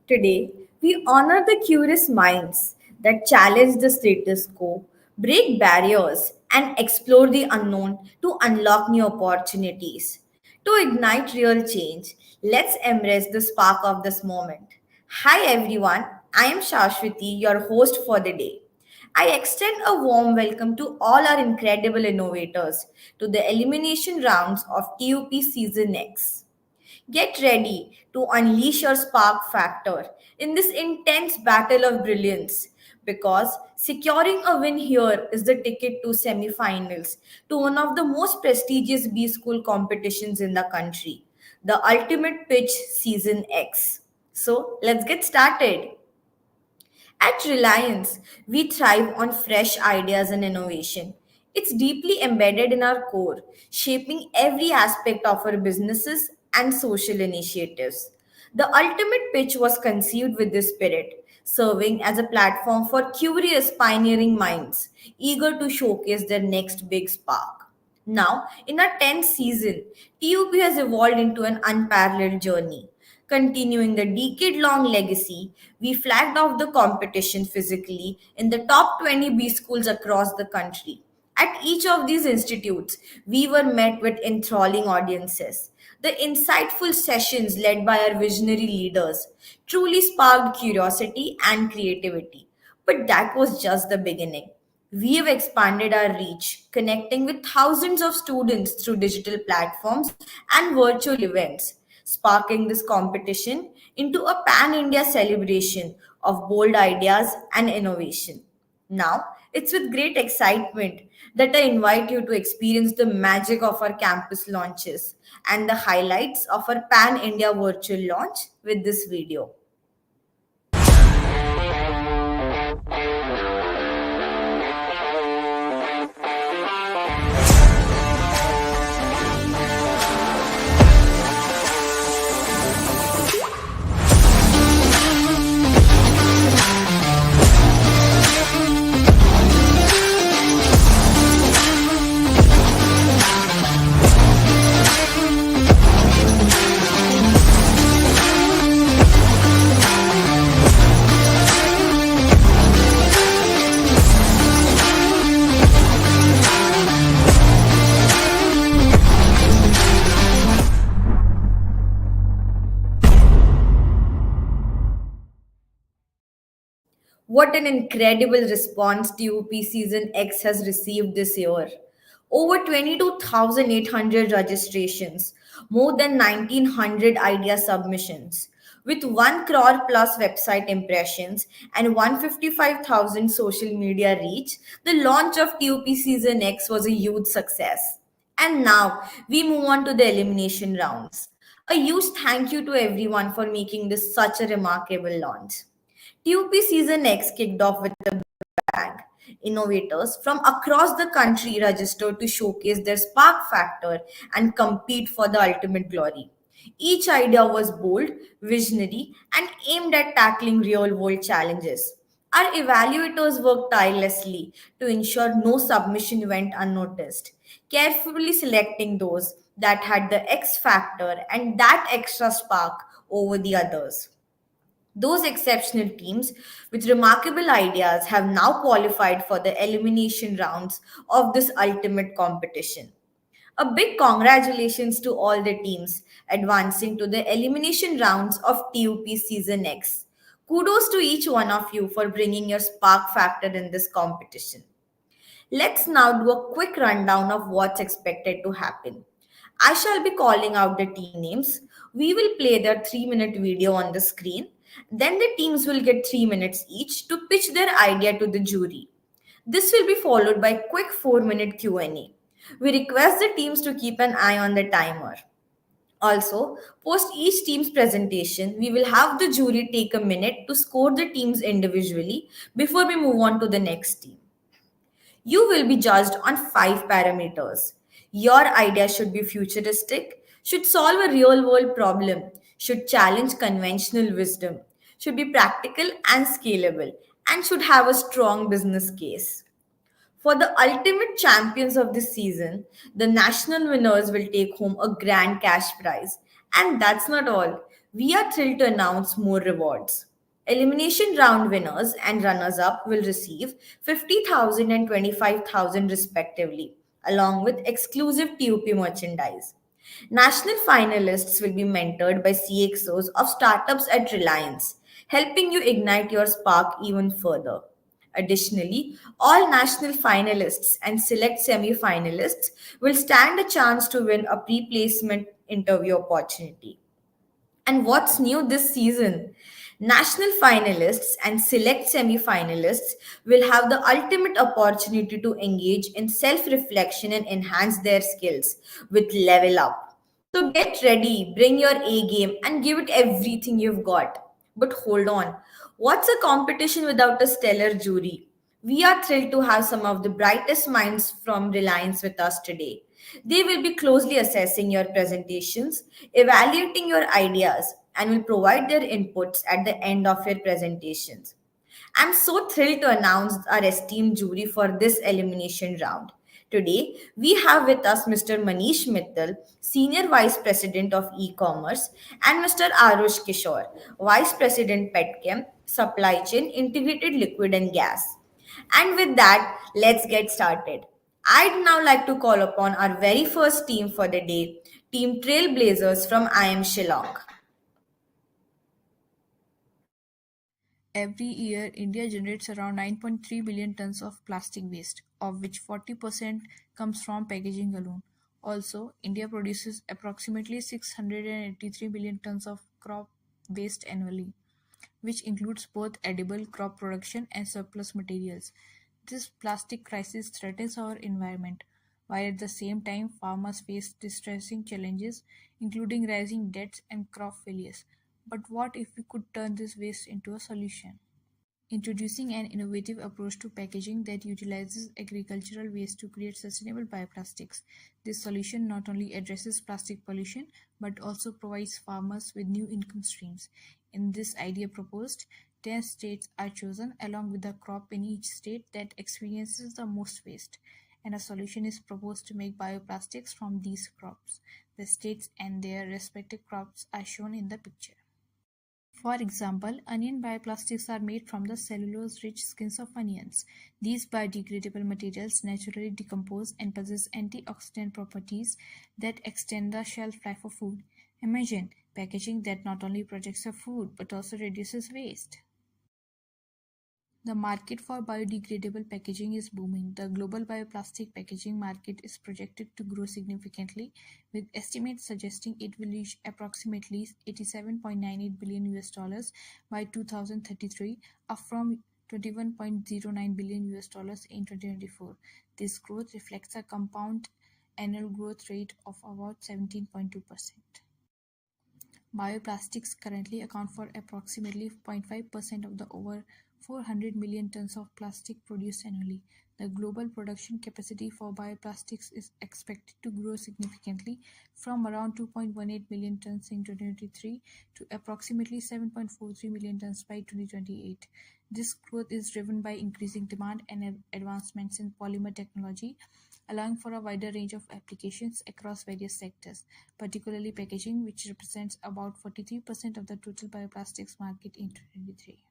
Today, we honor the curious minds that challenge the status quo, break barriers, and explore the unknown to unlock new opportunities. To ignite real change, let's embrace the spark of this moment. Hi everyone, I am Shashwati, your host for the day. I extend a warm welcome to all our incredible innovators to the elimination rounds of T.U.P Season X. Get ready to unleash your spark factor in this intense battle of brilliance because securing a win here is the ticket to semifinals to one of the most prestigious B school competitions in the country, the Ultimate Pitch Season X. So, let's get started. At Reliance, we thrive on fresh ideas and innovation. It's deeply embedded in our core, shaping every aspect of our businesses and social initiatives. The ultimate pitch was conceived with this spirit, serving as a platform for curious, pioneering minds eager to showcase their next big spark. Now, in our 10th season, TUP has evolved into an unparalleled journey. Continuing the decade long legacy, we flagged off the competition physically in the top 20 B schools across the country. At each of these institutes, we were met with enthralling audiences. The insightful sessions led by our visionary leaders truly sparked curiosity and creativity. But that was just the beginning. We have expanded our reach, connecting with thousands of students through digital platforms and virtual events, sparking this competition into a pan India celebration of bold ideas and innovation. Now, it's with great excitement that I invite you to experience the magic of our campus launches and the highlights of our pan India virtual launch with this video. What an incredible response TUP Season X has received this year. Over 22,800 registrations, more than 1,900 idea submissions. With 1 crore plus website impressions and 155,000 social media reach, the launch of TUP Season X was a huge success. And now we move on to the elimination rounds. A huge thank you to everyone for making this such a remarkable launch. TUP Season X kicked off with a bang. Innovators from across the country registered to showcase their spark factor and compete for the ultimate glory. Each idea was bold, visionary, and aimed at tackling real world challenges. Our evaluators worked tirelessly to ensure no submission went unnoticed, carefully selecting those that had the X factor and that extra spark over the others. Those exceptional teams with remarkable ideas have now qualified for the elimination rounds of this ultimate competition. A big congratulations to all the teams advancing to the elimination rounds of TUP Season X. Kudos to each one of you for bringing your spark factor in this competition. Let's now do a quick rundown of what's expected to happen. I shall be calling out the team names. We will play their 3-minute video on the screen. Then the teams will get 3 minutes each to pitch their idea to the jury. This will be followed by a quick 4-minute Q&A. We request the teams to keep an eye on the timer. Also, post each team's presentation, we will have the jury take a minute to score the teams individually before we move on to the next team. You will be judged on 5 parameters. Your idea should be futuristic, should solve a real world problem, should challenge conventional wisdom, should be practical and scalable, and should have a strong business case. For the ultimate champions of this season, the national winners will take home a grand cash prize. And that's not all. We are thrilled to announce more rewards. Elimination round winners and runners up will receive 50,000 and 25,000 respectively, along with exclusive TUP merchandise. National finalists will be mentored by CXOs of startups at Reliance, helping you ignite your spark even further. Additionally, all national finalists and select semi finalists will stand a chance to win a pre placement interview opportunity. And what's new this season? National finalists and select semi finalists will have the ultimate opportunity to engage in self reflection and enhance their skills with Level Up. So get ready, bring your A game, and give it everything you've got. But hold on, what's a competition without a stellar jury? We are thrilled to have some of the brightest minds from Reliance with us today. They will be closely assessing your presentations, evaluating your ideas, and will provide their inputs at the end of your presentations. I'm so thrilled to announce our esteemed jury for this elimination round. Today, we have with us Mr. Manish Mittal, Senior Vice President of E-Commerce, and Mr. Arush Kishore, Vice President Petchem, Supply Chain, Integrated Liquid and Gas. And with that, let's get started. I'd now like to call upon our very first team for the day, Team Trailblazers from IM Shillong. Every year, India generates around 9.3 billion tons of plastic waste, of which 40% comes from packaging alone. Also, India produces approximately 683 billion tons of crop waste annually, which includes both edible crop production and surplus materials. This plastic crisis threatens our environment, while at the same time farmers face distressing challenges, including rising debts and crop failures. But what if we could turn this waste into a solution? Introducing an innovative approach to packaging that utilizes agricultural waste to create sustainable bioplastics. This solution not only addresses plastic pollution but also provides farmers with new income streams. In this idea proposed, 10 states are chosen along with the crop in each state that experiences the most waste, and a solution is proposed to make bioplastics from these crops. The states and their respective crops are shown in the picture. For example, onion bioplastics are made from the cellulose-rich skins of onions. These biodegradable materials naturally decompose and possess antioxidant properties that extend the shelf life of food. Imagine packaging that not only protects your food but also reduces waste. The market for biodegradable packaging is booming. The global bioplastic packaging market is projected to grow significantly, with estimates suggesting it will reach approximately 87.98 billion US dollars by 2033, up from 21.09 billion US dollars in 2024. This growth reflects a compound annual growth rate of about 17.2%. Bioplastics currently account for approximately 0.5% of the over 400 million tons of plastic produced annually. The global production capacity for bioplastics is expected to grow significantly from around 2.18 million tons in 2023 to approximately 7.43 million tons by 2028. This growth is driven by increasing demand and advancements in polymer technology, allowing for a wider range of applications across various sectors, particularly packaging, which represents about 43% of the total bioplastics market in 2023.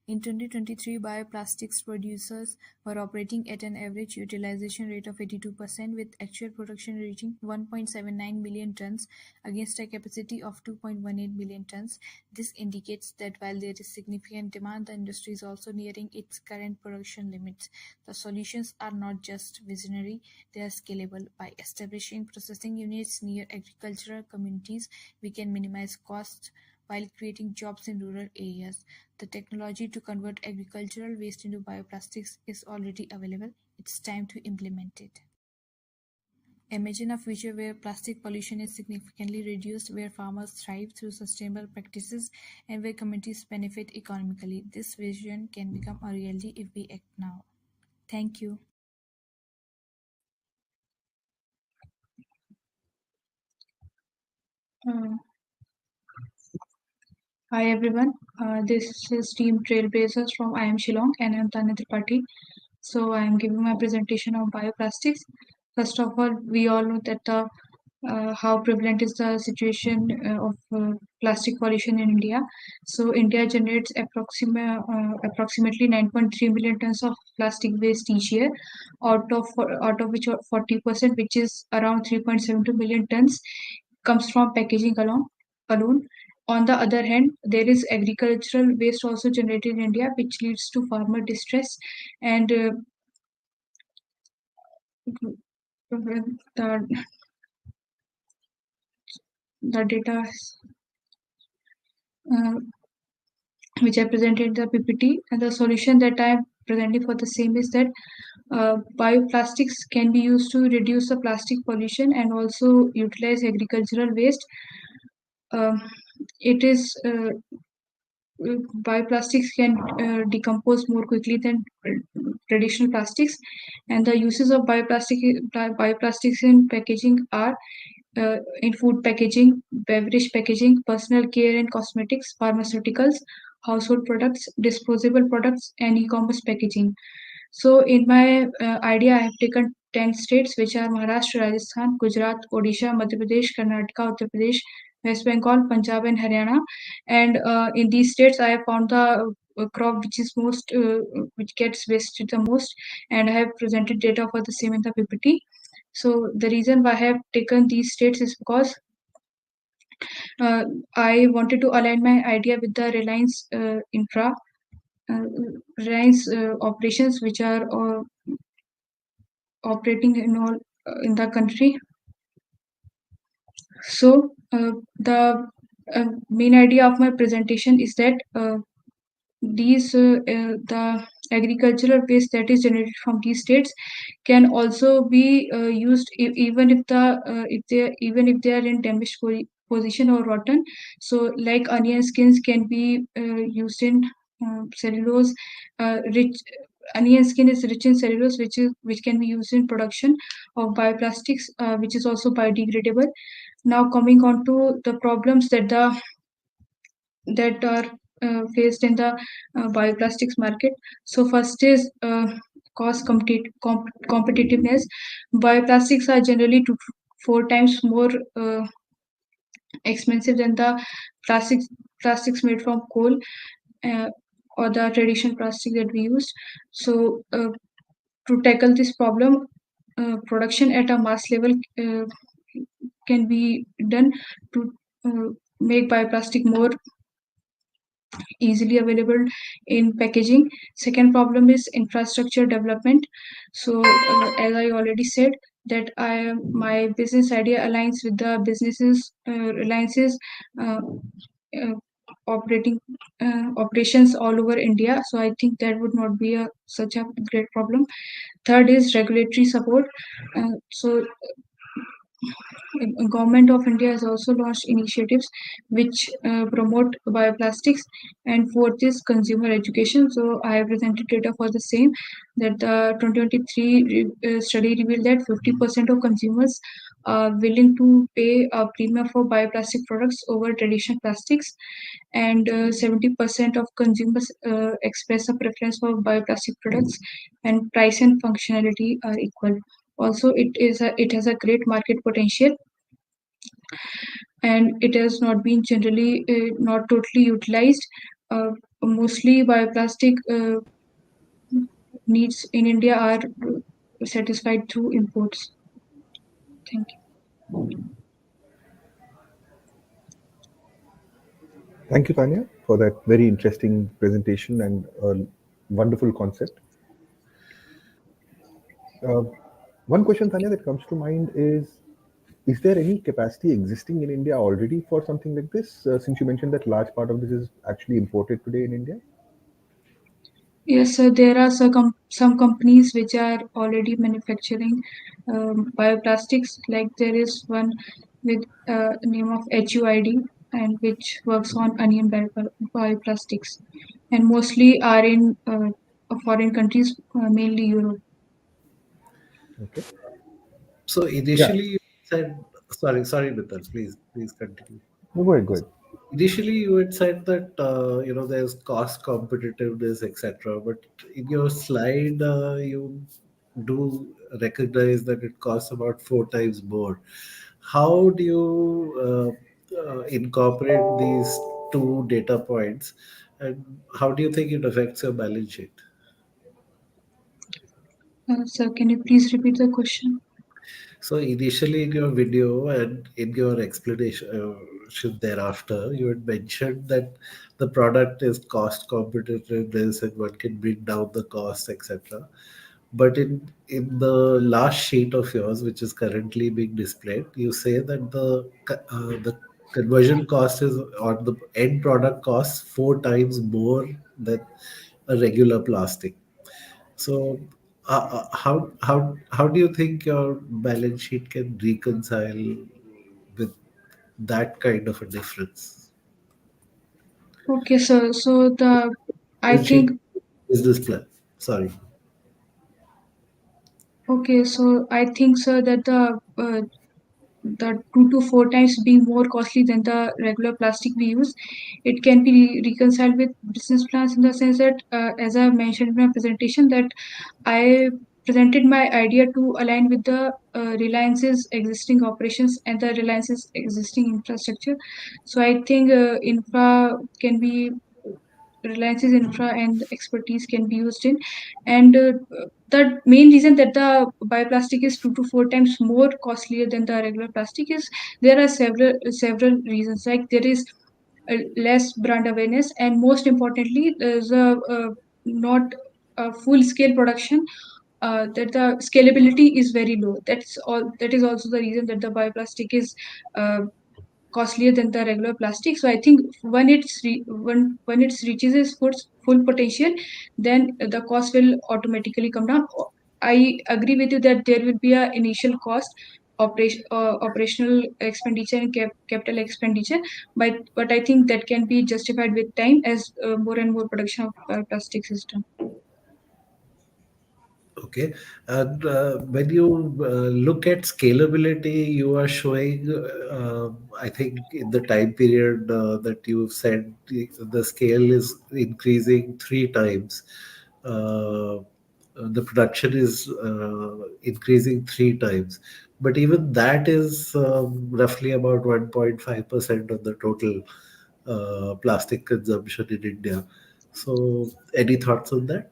In 2023, bioplastics producers were operating at an average utilization rate of 82%, with actual production reaching 1.79 million tons against a capacity of 2.18 million tons. This indicates that while there is significant demand, the industry is also nearing its current production limits. The solutions are not just visionary, they are scalable. By establishing processing units near agricultural communities, we can minimize costs while creating jobs in rural areas. The technology to convert agricultural waste into bioplastics is already available. It's time to implement it. Imagine a future where plastic pollution is significantly reduced, where farmers thrive through sustainable practices, and where communities benefit economically. This vision can become a reality if we act now. Thank you. Uh, Hi everyone, this is Team Trailblazers from IM Shillong and I'm Tanya Tripathi. So I am giving my presentation on bioplastics. First of all, we all know that the how prevalent is the situation of plastic pollution in India. So India generates approximately 9.3 million tons of plastic waste each year, out of which 40%, which is around 3.72 million tons, comes from packaging alone. On the other hand, there is agricultural waste also generated in India, which leads to farmer distress and the the data uh, which I presented in the PPT. And the solution that I am presenting for the same is that bioplastics can be used to reduce the plastic pollution and also utilize agricultural waste. Um it is bioplastics can decompose more quickly than traditional plastics, and the uses of bioplastics in packaging are in food packaging, beverage packaging, personal care and cosmetics, pharmaceuticals, household products, disposable products, and e-commerce packaging. So in my idea, I have taken 10 states, which are Maharashtra, Rajasthan, Gujarat, Odisha, Madhya Pradesh, Karnataka, Uttar Pradesh, West Bengal, Punjab, and Haryana. And in these states, I have found the crop which gets wasted the most, and I have presented data for the same in the PPT. So the reason why I have taken these states is because uh, I wanted to align my idea with the uh, Reliance operations, which are operating in the country. So main idea of my presentation is that the agricultural waste that is generated from these states can also be used even if they are in damaged position or rotten. So like onion skins can be used in cellulose. Rich onion skin is rich in cellulose, which can be used in production of bioplastics, which is also biodegradable. Now coming on to the problems that are faced in the bioplastics market. So first is competitiveness. Bioplastics are generally 4 times more expensive than the plastics plastics made from coal uh, or the traditional plastic that we use. So to tackle this problem, production at a mass level can be done to make bioplastic more easily available in packaging. Second problem is infrastructure development. So as I already said, that my business idea aligns with the businesses Reliance's uh, uh, operating operations all over India. So I think that would not be such a great problem. Third is regulatory support. So Government of India has also launched initiatives which promote bioplastics. And fourth is consumer education. So I have presented data for the same, that the 2023 study revealed that 50% of consumers are willing to pay a premium for bioplastic products over traditional plastics, and 70% of consumers express a preference for bioplastic products, and price and functionality are equal. Also, it has a great market potential, and it has not been generally not totally utilized. Mostly bioplastic needs in India are satisfied through imports. Thank you. Thank you, Tanya, for that very interesting presentation and a wonderful concept. Uh, One question, Tanya, that comes to mind is there any capacity existing in India already for something like this? Since you mentioned that large part of this is actually imported today in India? Yes, so there are some companies which are already manufacturing bioplastics. Like there is one with name of HUID, and which works on onion bioplastics, and mostly are in foreign countries, mainly Europe. Okay. So Yeah. initially you said, sorry, Nitin, please continue. No, go ahead, go ahead. Initially you had said that there's cost competitiveness, etc. But in your slide, you do recognize that it costs about 4 times more. how do you incorporate these two data points, and how do you think it affects your balance sheet? Sir, can you please repeat the question? So initially in your video and in your explanation thereafter, you had mentioned that the product is cost competitiveness and one can bring down the cost, etc. But in the last sheet of yours, which is currently being displayed, you say that the conversion cost is, or the end product costs 4 times more than a regular plastic. So, how do you think your balance sheet can reconcile with that kind of a difference? Okay, sir. So I Balance think sheet, business plan. Sorry. okay. So I think, sir, that the 2 to 4 times being more costly than the regular plastic we use, it can be reconciled with business plans in the sense that, as I mentioned in my presentation, that I presented my idea to align with the Reliance's existing operations and the Reliance's existing infrastructure. So I think infra can be Reliance's infra and expertise can be used in, and the main reason that the bioplastic is 2 to 4 times more costlier than the regular plastic is there are several reasons. Like there is less brand awareness, and most importantly, there's a not a full scale production. That the scalability is very low. That's all. That is also the reason that the bioplastic is uh, costlier than the regular plastic. So I think when it reaches its full potential, then the cost will automatically come down. I agree with you that there will be a initial cost, operational expenditure and capital expenditure, but I think that can be justified with time as more and more production of plastic system. Okay. And when you look at scalability, you are showing, I think, in the time period that you said, the scale is increasing 3 times. Uh, the production is increasing 3 times. But even that is roughly about 1.5% of the total plastic consumption in India. So, any thoughts on that?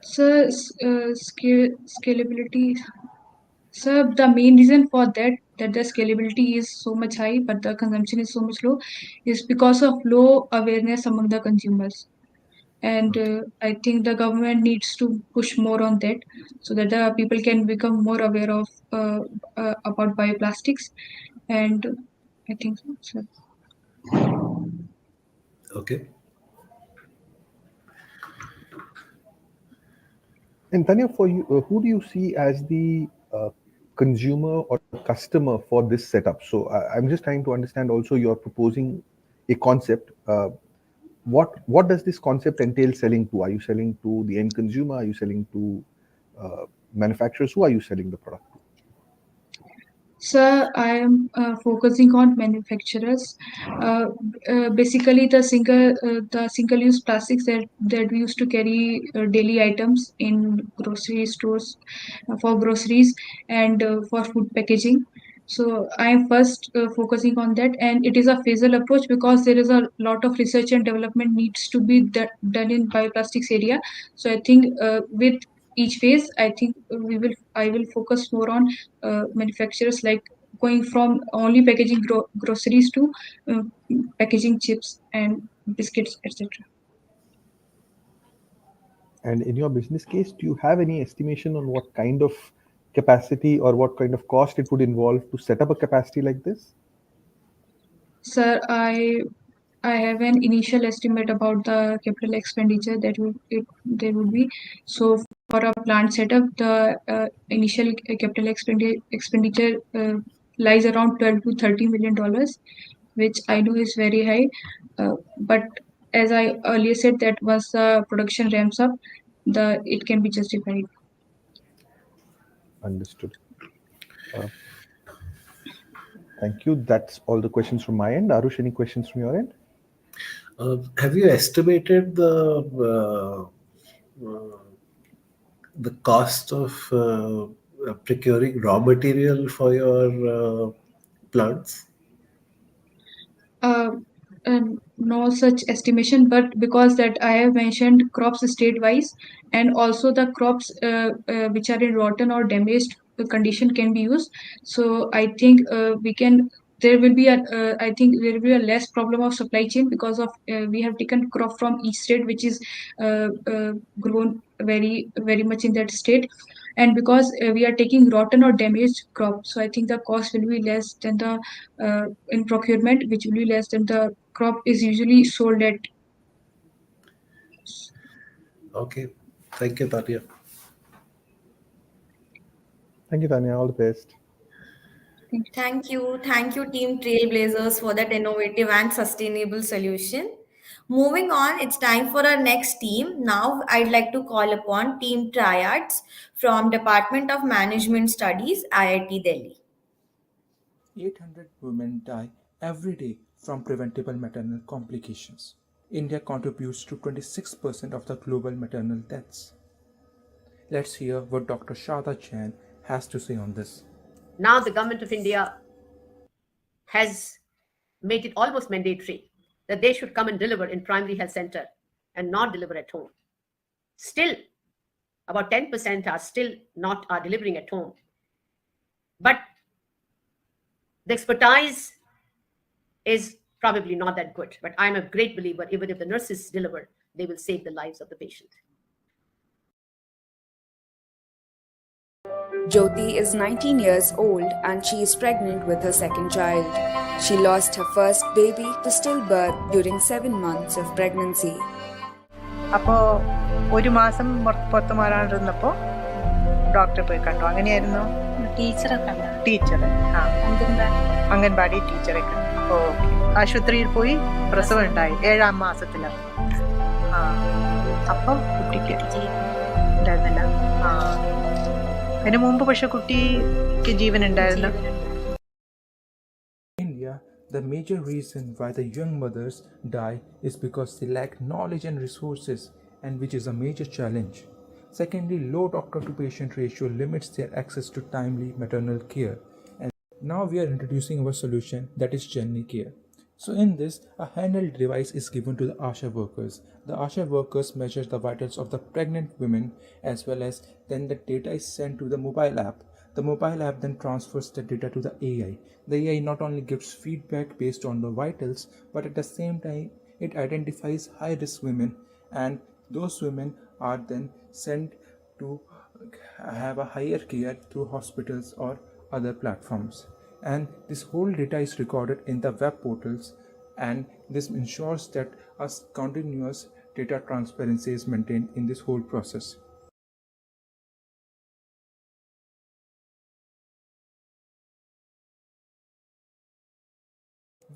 So scalability. So the main reason for that the scalability is so much high, but the consumption is so much low, is because of low awareness among the consumers. And I think the government needs to push more on that so that the people can become more aware of about bioplastics. And I think so. Okay. And Tanya, for you, who do you see as the consumer or customer for this setup? So I'm just trying to understand. Also, you're proposing a concept. What does this concept entail selling to? Are you selling to the end consumer? Are you selling to manufacturers? Who are you selling the product to? So I am focusing on manufacturers. Uh, Basically, the single use plastics that we used to carry daily items in grocery stores, for groceries and for food packaging. So I am first focusing on that, and it is a phasal approach because there is a lot of research and development needs to be done in bioplastics area. So I think with each phase, I will focus more on manufacturers, like going from only packaging groceries to uh, packaging chips and biscuits, etc. And in your business case, do you have any estimation on what kind of capacity or what kind of cost it would involve to set up a capacity like this? Sir, I have an initial estimate about the capital expenditure that there would be. So for a plant setup, the initial capital expenditure lies around 12 to 30 million dollars, which I know is very high. But as I earlier said, that once the production ramps up, the it can be justified. Understood. Uh, Thank you. That's all the questions from my end. Arush, any questions from your end? Have you estimated uh, the cost of procuring raw material for your plants? Uh, no such estimation, but because that I have mentioned crops state wise, and also the crops which are in rotten or damaged condition can be used. So I think we can. There will be a. I think there will be a less problem of supply chain because of we have taken crop from each state which is grown very much in that state, and because we are taking rotten or damaged crop, so I think the cost will be less than the in procurement, which will be less than the crop is usually sold at. Okay. Thank you, Tanya. Thank you, Tanya. All the best. Thank you, Team Trailblazers, for that innovative and sustainable solution. Moving on, it's time for our next team. Now, I'd like to call upon Team Triads from Department of Management Studies, IIT Delhi. 800 women die every day from preventable maternal complications. India contributes to 26% of the global maternal deaths. Let's hear what Dr. Shada Jain has to say on this. Now the government of India has made it almost mandatory that they should come and deliver in primary health center and not deliver at home. Still, about 10% are still not are delivering at home. But the expertise is probably not that good. But I'm a great believer, even if the nurses deliver, they will save the lives of the patient. Jyoti is 19 years old and she is pregnant with her second child. She lost her first baby to stillbirth during 7 months of pregnancy. അപ്പോൾ ഒരു മാസം പുറത്ത് മാറാണ്ടിരുന്നപ്പോൾ ഡോക്ടറെ പോയി കണ്ടു. അങ്ങനെയായിരുന്നു teacher ആ അംഗൻവാടി ടീച്ചറെ കണ്ടു. ഓക്കെ. ആശുപത്രിയിൽ പോയി പ്രസവം ഉണ്ടായി 7ാം മാസത്തിലാണ്. ആ അപ്പം കുട്ടിക്ക് ഉണ്ടായിരുന്നില്ല. ആ അതിന് മുമ്പ് പക്ഷെ കുട്ടിക്ക് ജീവൻ ഉണ്ടായിരുന്നു. India, the major reason why the young mothers die is because they lack knowledge and resources, and which is a major challenge. Secondly, low doctor to patient ratio limits their access to timely maternal care. And now we are introducing our solution, that is Jenny Care. So in this, a handheld device is given to the ASHA workers. The ASHA workers measure the vitals of the pregnant women, as well as then the data is sent to the mobile app. The mobile app then transfers the data to the AI. The AI not only gives feedback based on the vitals, but at the same time it identifies high-risk women, and those women are then sent to have a higher care through hospitals or other platforms. And this whole data is recorded in the web portals, and this ensures that a continuous data transparency is maintained in this whole process.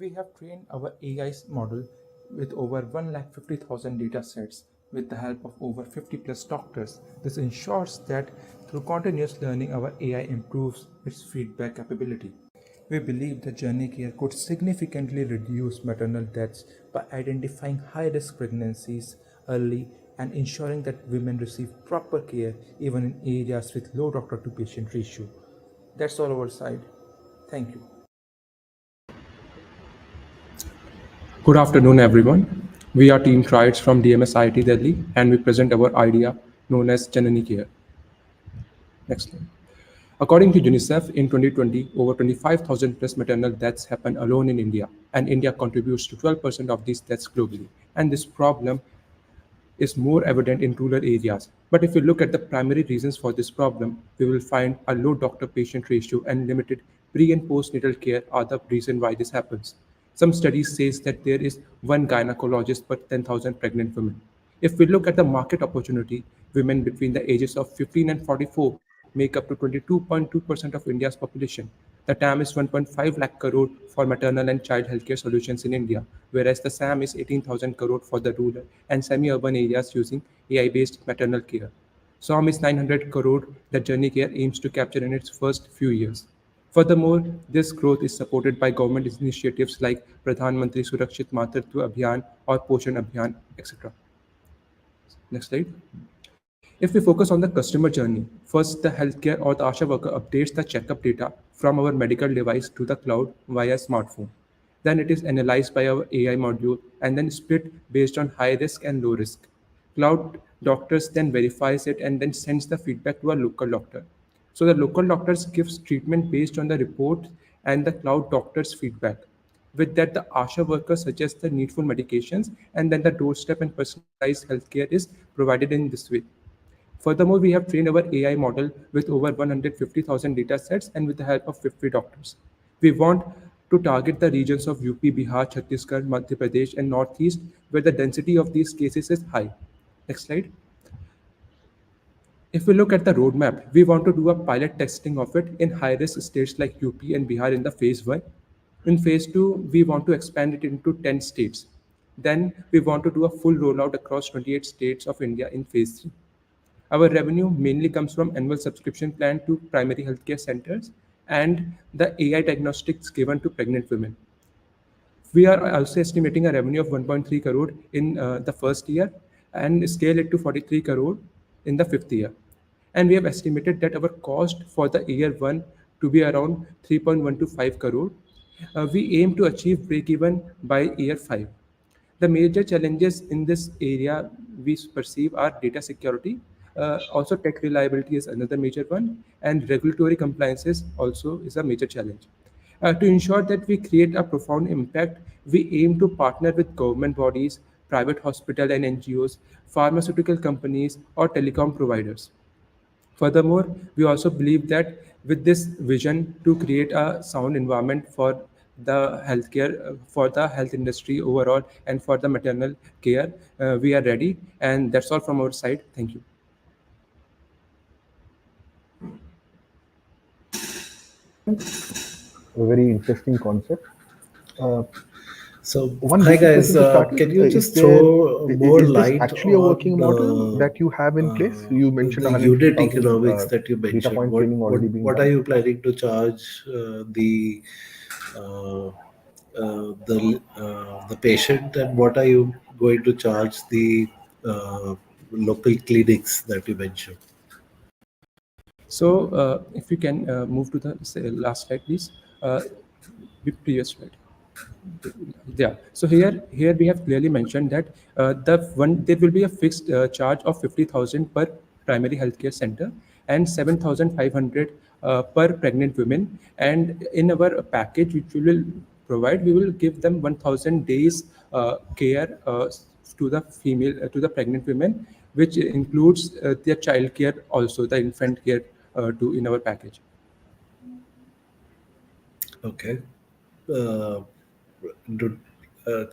We have trained our AI model with over 150,000 data sets with the help of over 50 plus doctors. This ensures that through continuous learning, our AI improves its feedback capability. We believe that Journey Care could significantly reduce maternal deaths by identifying high-risk pregnancies early and ensuring that women receive proper care even in areas with low doctor-to-patient ratio. That's all our side. Thank you. Good afternoon, everyone. We are Team Triads from DMS IIT Delhi, and we present our idea known as Janani Care. Next slide. According to UNICEF, in 2020, over 25,000 plus maternal deaths happen alone in India, and India contributes to 12% of these deaths globally. And this problem is more evident in rural areas. But if we look at the primary reasons for this problem, we will find a low doctor-patient ratio and limited pre- and postnatal care are the reason why this happens. Some studies says that there is one gynecologist per 10,000 pregnant women. If we look at the market opportunity, women between the ages of 15 and 44 make up to 22.2% of India's population. The TAM is 1.5 lakh crore for maternal and child healthcare solutions in India, whereas the SAM is 18,000 crore for the rural and semi-urban areas using AI-based maternal care. SOM is 900 crore that Journey Care aims to capture in its first few years. Furthermore, this growth is supported by government initiatives like Pradhan Mantri Surakshit Matritva Abhiyan or Poshan Abhiyan, etc. Next slide. If we focus on the customer journey, first the healthcare or the ASHA worker updates the checkup data from our medical device to the cloud via smartphone. Then it is analyzed by our AI module and then split based on high risk and low risk. Cloud doctors then verifies it and then sends the feedback to a local doctor. So the local doctors gives treatment based on the report and the cloud doctor's feedback. With that, the ASHA worker suggests the needful medications, and then the doorstep and personalized healthcare is provided in this way. Furthermore, we have trained our AI model with over 150,000 data sets and with the help of 50 doctors. We want to target the regions of UP, Bihar, Chhattisgarh, Madhya Pradesh, and Northeast where the density of these cases is high. Next slide. If we look at the roadmap, we want to do a pilot testing of it in high-risk states like UP and Bihar in the phase 1. In phase 2, we want to expand it into 10 states. Then we want to do a full rollout across 28 states of India in phase 3. Our revenue mainly comes from annual subscription plan to primary healthcare centers and the AI diagnostics given to pregnant women. We are also estimating a revenue of 1.3 crore in the first year and scale it to 43 crore in the fifth year. And we have estimated that our cost for the year 1 to be around 3.1 to 5 crore. We aim to achieve break even by year 5. The major challenges in this area we perceive are data security. Also, tech reliability is another major one, and regulatory compliances also is a major challenge. To ensure that we create a profound impact, we aim to partner with government bodies, private hospital and NGOs, pharmaceutical companies, or telecom providers. Furthermore, we also believe that with this vision to create a sound environment for the healthcare, for the health industry overall, and for the maternal care, we are ready. And that's all from our side. Thank you. A very interesting concept. Uh, So, One hi basic guys, question to start with: can you is just there throw more is this light actually a on working model that you have in place? You mentioned the unit 150,000 economics that you data mentioned? point training already being What are done. you planning to charge uh, the patient, and what are you going to charge the uh, local clinics that you mentioned? So, if you can move to the last slide, please. The previous slide. Yeah. So here we have clearly mentioned that there will be a fixed charge of 50,000 per primary healthcare center and 7,500 per pregnant women. And in our package, which we will provide, we will give them 1,000 days care to the female to the pregnant women, which includes their child care also, the infant care to in our package. Okay. Uh, do,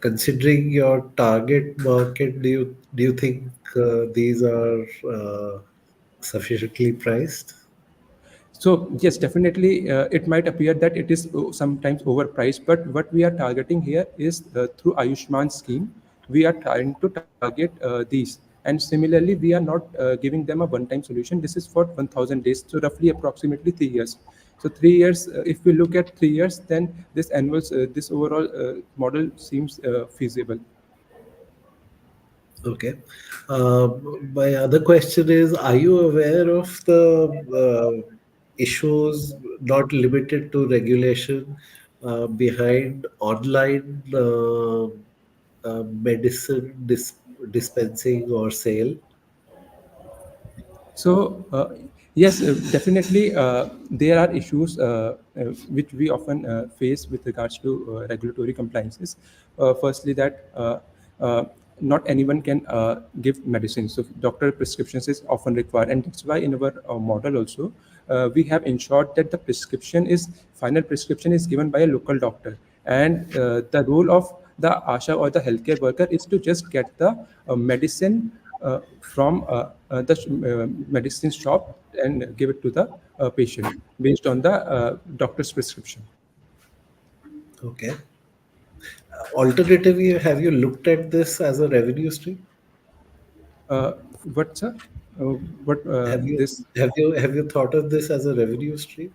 Considering your target market, do you think these are sufficiently priced? So yes, definitely, it might appear that it is sometimes overpriced, but what we are targeting here is through Ayushman scheme, we are trying to target these. And similarly, we are not giving them a one-time solution. This is for 1,000 days, so roughly approximately 3 years. So 3 years, if we look at 3 years, then this overall model seems feasible. Okay. Uh, my other question is, are you aware of the issues not limited to regulation behind online medicine dispensing or sale? So yes, definitely there are issues which we often face with regards to regulatory compliances. Firstly, that not anyone can give medicine. So doctor prescriptions is often required, and that's why in our model also we have ensured that the final prescription is given by a local doctor, and the role of the ASHA or the healthcare worker is to just get the medicine from the medicine shop and give it to the patient based on the doctor's prescription. Okay. Alternatively, have you looked at this as a revenue stream? Uh, what, sir? Uh, what Have you this? have you thought of this as a revenue stream?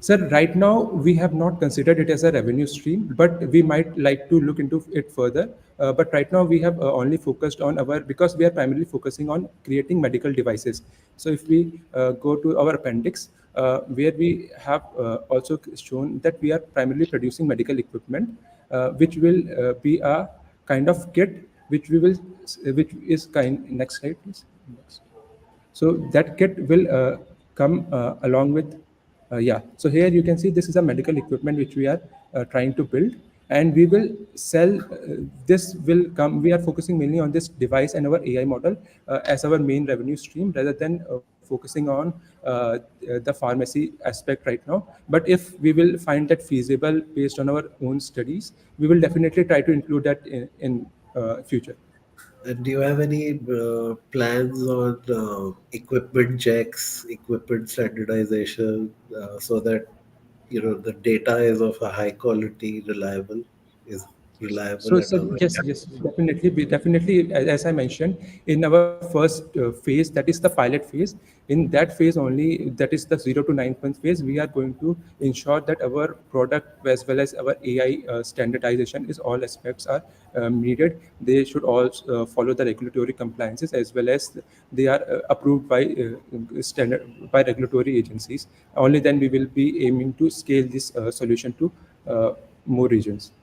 Sir, right now we have not considered it as a revenue stream, but we might like to look into it further. But right now we have only focused on our, because we are primarily focusing on creating medical devices. So if we go to our appendix, where we have also shown that we are primarily producing medical equipment, which will be a kind of kit, which we will, which is kind. Next slide, please. Next. So that kit will come along with, yeah. So here you can see this is a medical equipment which we are trying to build, and we will sell. This will come. We are focusing mainly on this device and our AI model as our main revenue stream, rather than focusing on the pharmacy aspect right now. But if we will find that feasible based on our own studies, we will definitely try to include that in future. And do you have any plans on equipment checks, equipment standardization, so that the data is of a high quality, is reliable So, at so our yes, end? yes, definitely, definitely. As I mentioned, in our first phase, that is the pilot phase. In that phase only, that is the 0 to 9 month phase, we are going to ensure that our product as well as our AI standardization is all aspects are needed. They should all follow the regulatory compliances, as well as they are approved by standard by regulatory agencies. Only then we will be aiming to scale this solution to more regions.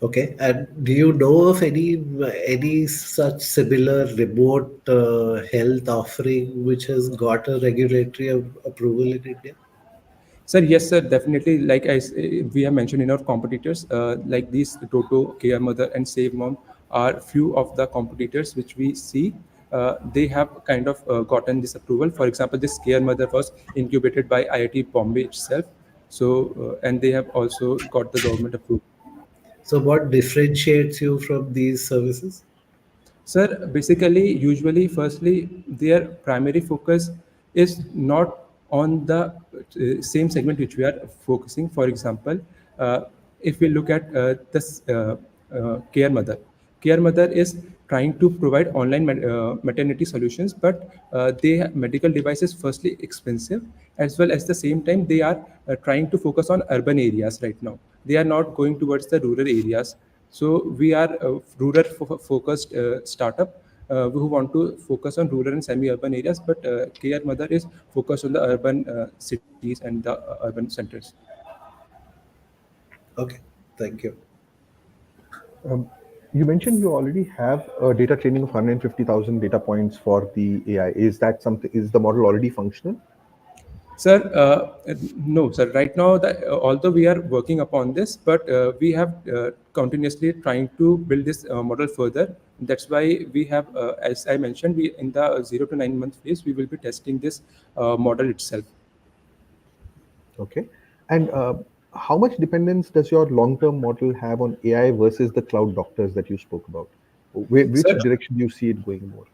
Okay. And do you know of any such similar remote health offering which has got a regulatory approval in India? Sir, yes, sir, definitely. Like we have mentioned in our competitors, like these Toto, Care Mother, and Save Mom are few of the competitors which we see. They have kind of gotten this approval. For example, this Care Mother was incubated by IIT Bombay itself. So, and they have also got the government approval. So, what differentiates you from these services? Sir, basically, usually, firstly, their primary focus is not on the same segment which we are focusing. For example, if we look at this Care Mother is trying to provide online maternity solutions, but medical devices firstly expensive, as well as the same time they are trying to focus on urban areas right now. They are not going towards the rural areas. So we are a rural focused startup who want to focus on rural and semi-urban areas, but Care Mother is focused on the urban cities and the urban centers. Okay. Thank you. Um, you mentioned you already have a data training of 150,000 data points for the AI. Is that something? Is the model already functional? Sir, no, sir. Right now, although we are working upon this, but we have continuously trying to build this model further. That's why we have, as I mentioned, we in the 0 to 9 month phase, we will be testing this model itself. Okay. And how much dependence does your long-term model have on AI versus the cloud doctors that you spoke about? Which Sir, direction do you see it going more?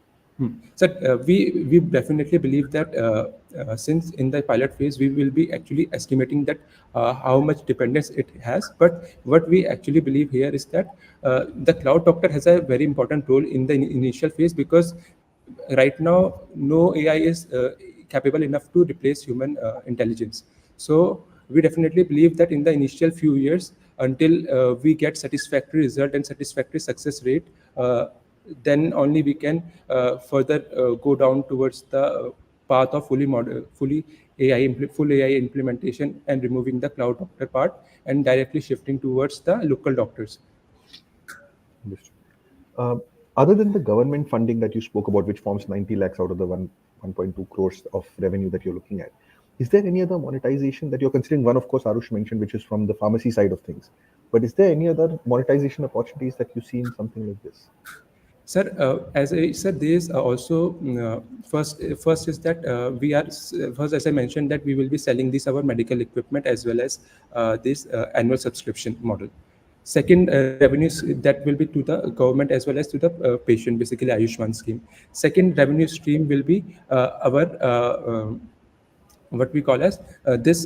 So we definitely believe that since in the pilot phase we will be actually estimating that how much dependence it has. But what we actually believe here is that the cloud doctor has a very important role in the initial phase, because right now no AI is capable enough to replace human intelligence. So we definitely believe that in the initial few years, until we get satisfactory result and satisfactory success rate, then only we can further go down towards the path of fully full AI implementation, and removing the cloud doctor part and directly shifting towards the local doctors. Understood. Uh, Other than the government funding that you spoke about, which forms 90 lakhs out of the 1.2 crores of revenue that you're looking at, is there any other monetization that you're considering? One, of course, Arush mentioned, which is from the pharmacy side of things. But is there any other monetization opportunities that you see in something like this? Sir, as I said, there is also first is that we are first, as I mentioned, that we will be selling this our medical equipment as well as this annual subscription model. Second, revenues that will be to the government as well as to the patient, basically Ayushman scheme. Second revenue stream will be our what we call as this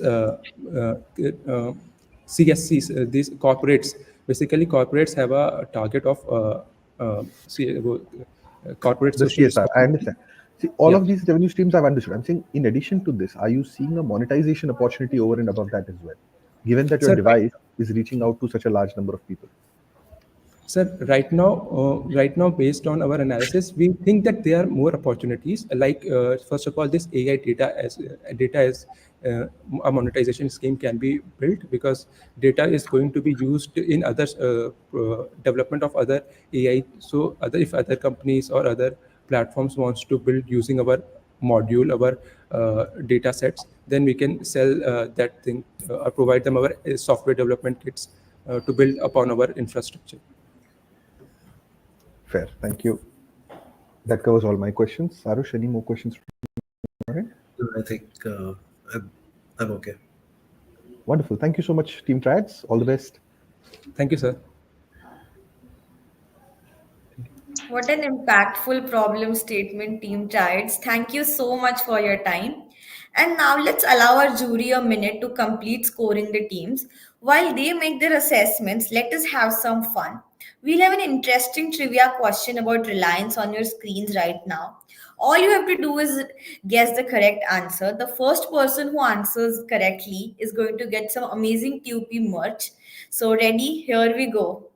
CSCs, these corporates. Basically, corporates have a target of corporate The social CSR, I responsibility. understand. See, all Yeah. of these revenue streams I've understood. I'm saying, in addition to this, are you seeing a monetization opportunity over and above that as well? Given that your Sir, device is reaching out to such a large number of people. Sir, right now, based on our analysis, we think that there are more opportunities. Like first of all, this AI data as a monetization scheme can be built, because data is going to be used in other development of other AI. So, if other companies or other platforms wants to build using our module, our data sets, then we can sell that thing or provide them our software development kits to build upon our infrastructure. Fair. Thank you. That covers all my questions. Arush, any more questions from your end? I think I'm okay. Wonderful. Thank you so much, Team Triads. All the best. Thank you, sir. What an impactful problem statement, Team Tides. Thank you so much for your time. And now let's allow our jury a minute to complete scoring the teams. While they make their assessments, let us have some fun. We'll have an interesting trivia question about Reliance on your screens right now. All you have to do is guess the correct answer. The first person who answers correctly is going to get some amazing T.U.P merch. So, ready? Here we go.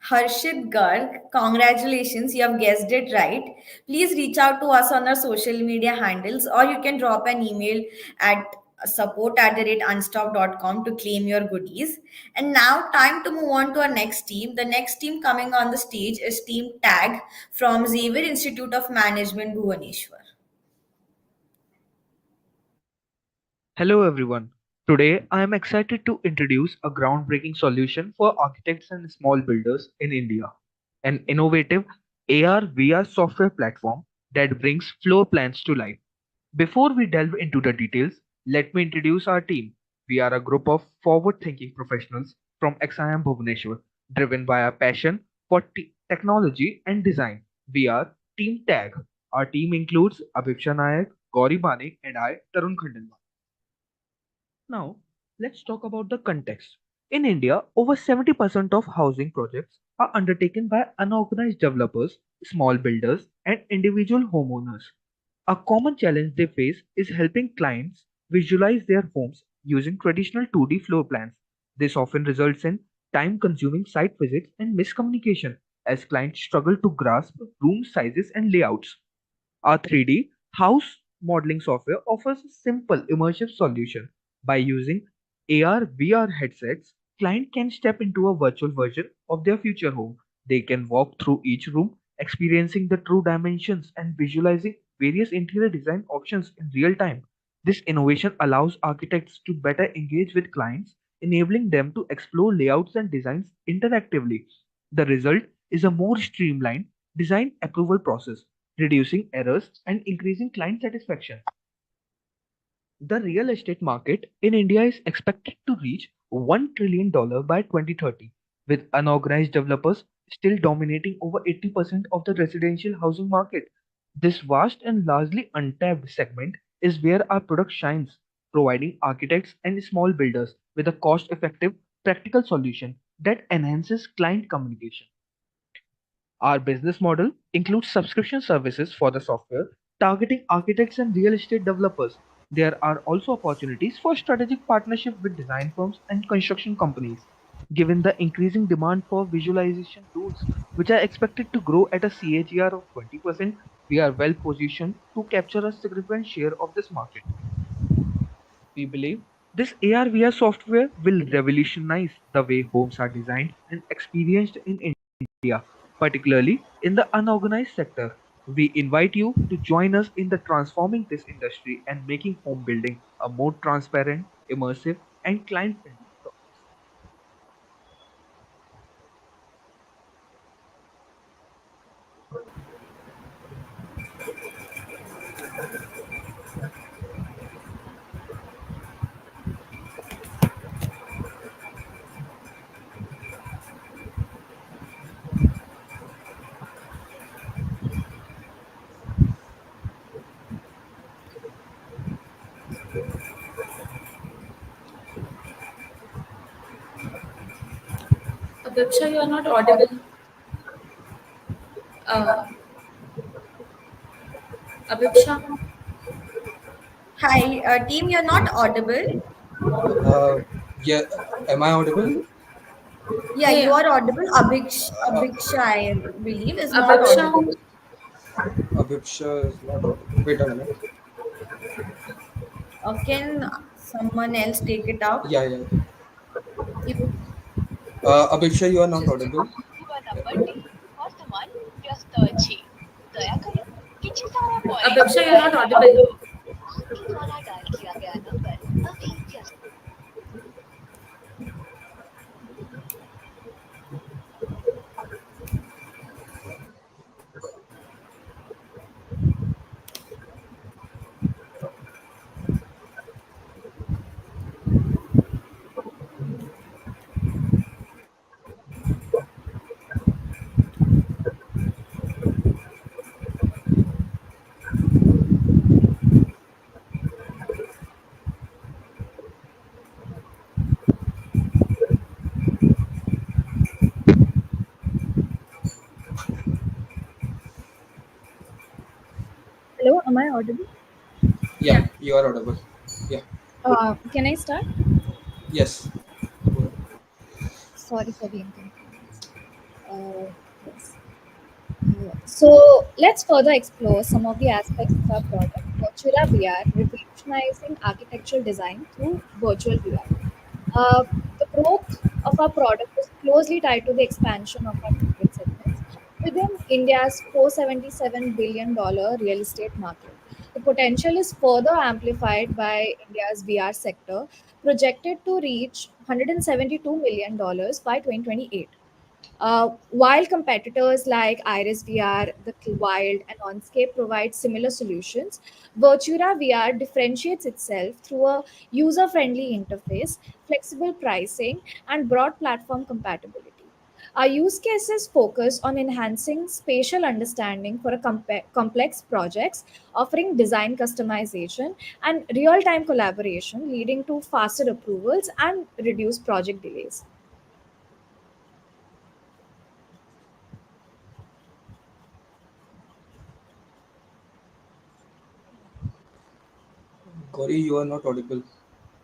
Harshit Garg, congratulations, you have guessed it right. Please reach out to us on our social media handles, or you can drop an email at support@unstop.com to claim your goodies. And now, time to move on to our next team. The next team coming on the stage is Team TAG from Xavier Institute of Management, Bhubaneswar. Hello everyone. Today I am excited to introduce a groundbreaking solution for architects and small builders in India. An innovative AR VR software platform that brings floor plans to life. Before we delve into the details, let me introduce our team. We are a group of forward-thinking professionals from XIIM Bhubaneswar, driven by our passion for technology and design. We are Team TAG. Our team includes Abhiksha Nayak, Gauri Bane, and I, Tarun Khandelwal. Now, let's talk about the context. In India, over 70% of housing projects are undertaken by unorganized developers, small builders, and individual homeowners. A common challenge they face is helping clients visualize their homes using traditional 2D floor plans. This often results in time consuming site visits and miscommunication as clients struggle to grasp room sizes and layouts. Our 3D house modeling software offers a simple immersive solution. By using AR VR headsets, client can step into a virtual version of their future home. They can walk through each room, experiencing the true dimensions and visualizing various interior design options in real time. This innovation allows architects to better engage with clients, enabling them to explore layouts and designs interactively. The result is a more streamlined design approval process, reducing errors and increasing client satisfaction. The real estate market in India is expected to reach $1 trillion by 2030, with unorganized developers still dominating over 80% of the residential housing market. This vast and largely untapped segment is where our product shines, providing architects and small builders with a cost effective, practical solution that enhances client communication. Our business model includes subscription services for the software, targeting architects and real estate developers. There are also opportunities for strategic partnership with design firms and construction companies. Given the increasing demand for visualization tools, which are expected to grow at a CAGR of 20%, we are well positioned to capture a significant share of this market. We believe this AR VR software will revolutionize the way homes are designed and experienced in India, particularly in the unorganized sector. We invite you to join us in the transforming this industry and making home building a more transparent, immersive, and client friendly process. Abiksha, you are not audible. Uh, Abiksha, Hi, team, you're not audible. Uh, yeah, am I audible? Yeah, yeah, you yeah. are audible. Abhiksha, I believe, is not Abiksha, audible. Abhipsha is not audible. Wait a minute. Can someone else take it up? Yeah, yeah. you. Abhipsha, you are not audible. Abiksha, you are not audible. Hello, am I audible? Yeah, Yeah. you are audible. Yeah. Can I start? Yes. Go ahead. Sorry for the inconvenience. Yes. So let's further explore some of the aspects of our product, Virtual VR, revolutionizing architectural design through virtual VR. Uh, the growth of our product is closely tied to the expansion of our market segments within India's $477 billion real estate market. The potential is further amplified by India's VR sector, projected to reach $172 million by 2028. While competitors like Iris VR, the Wild, and Onscape provide similar solutions, Virtura VR differentiates itself through a user friendly interface, flexible pricing, and broad platform compatibility. Our use cases focus on enhancing spatial understanding for a complex projects, offering design customization and real time collaboration, leading to faster approvals and reduced project delays. Gauri, you are not audible.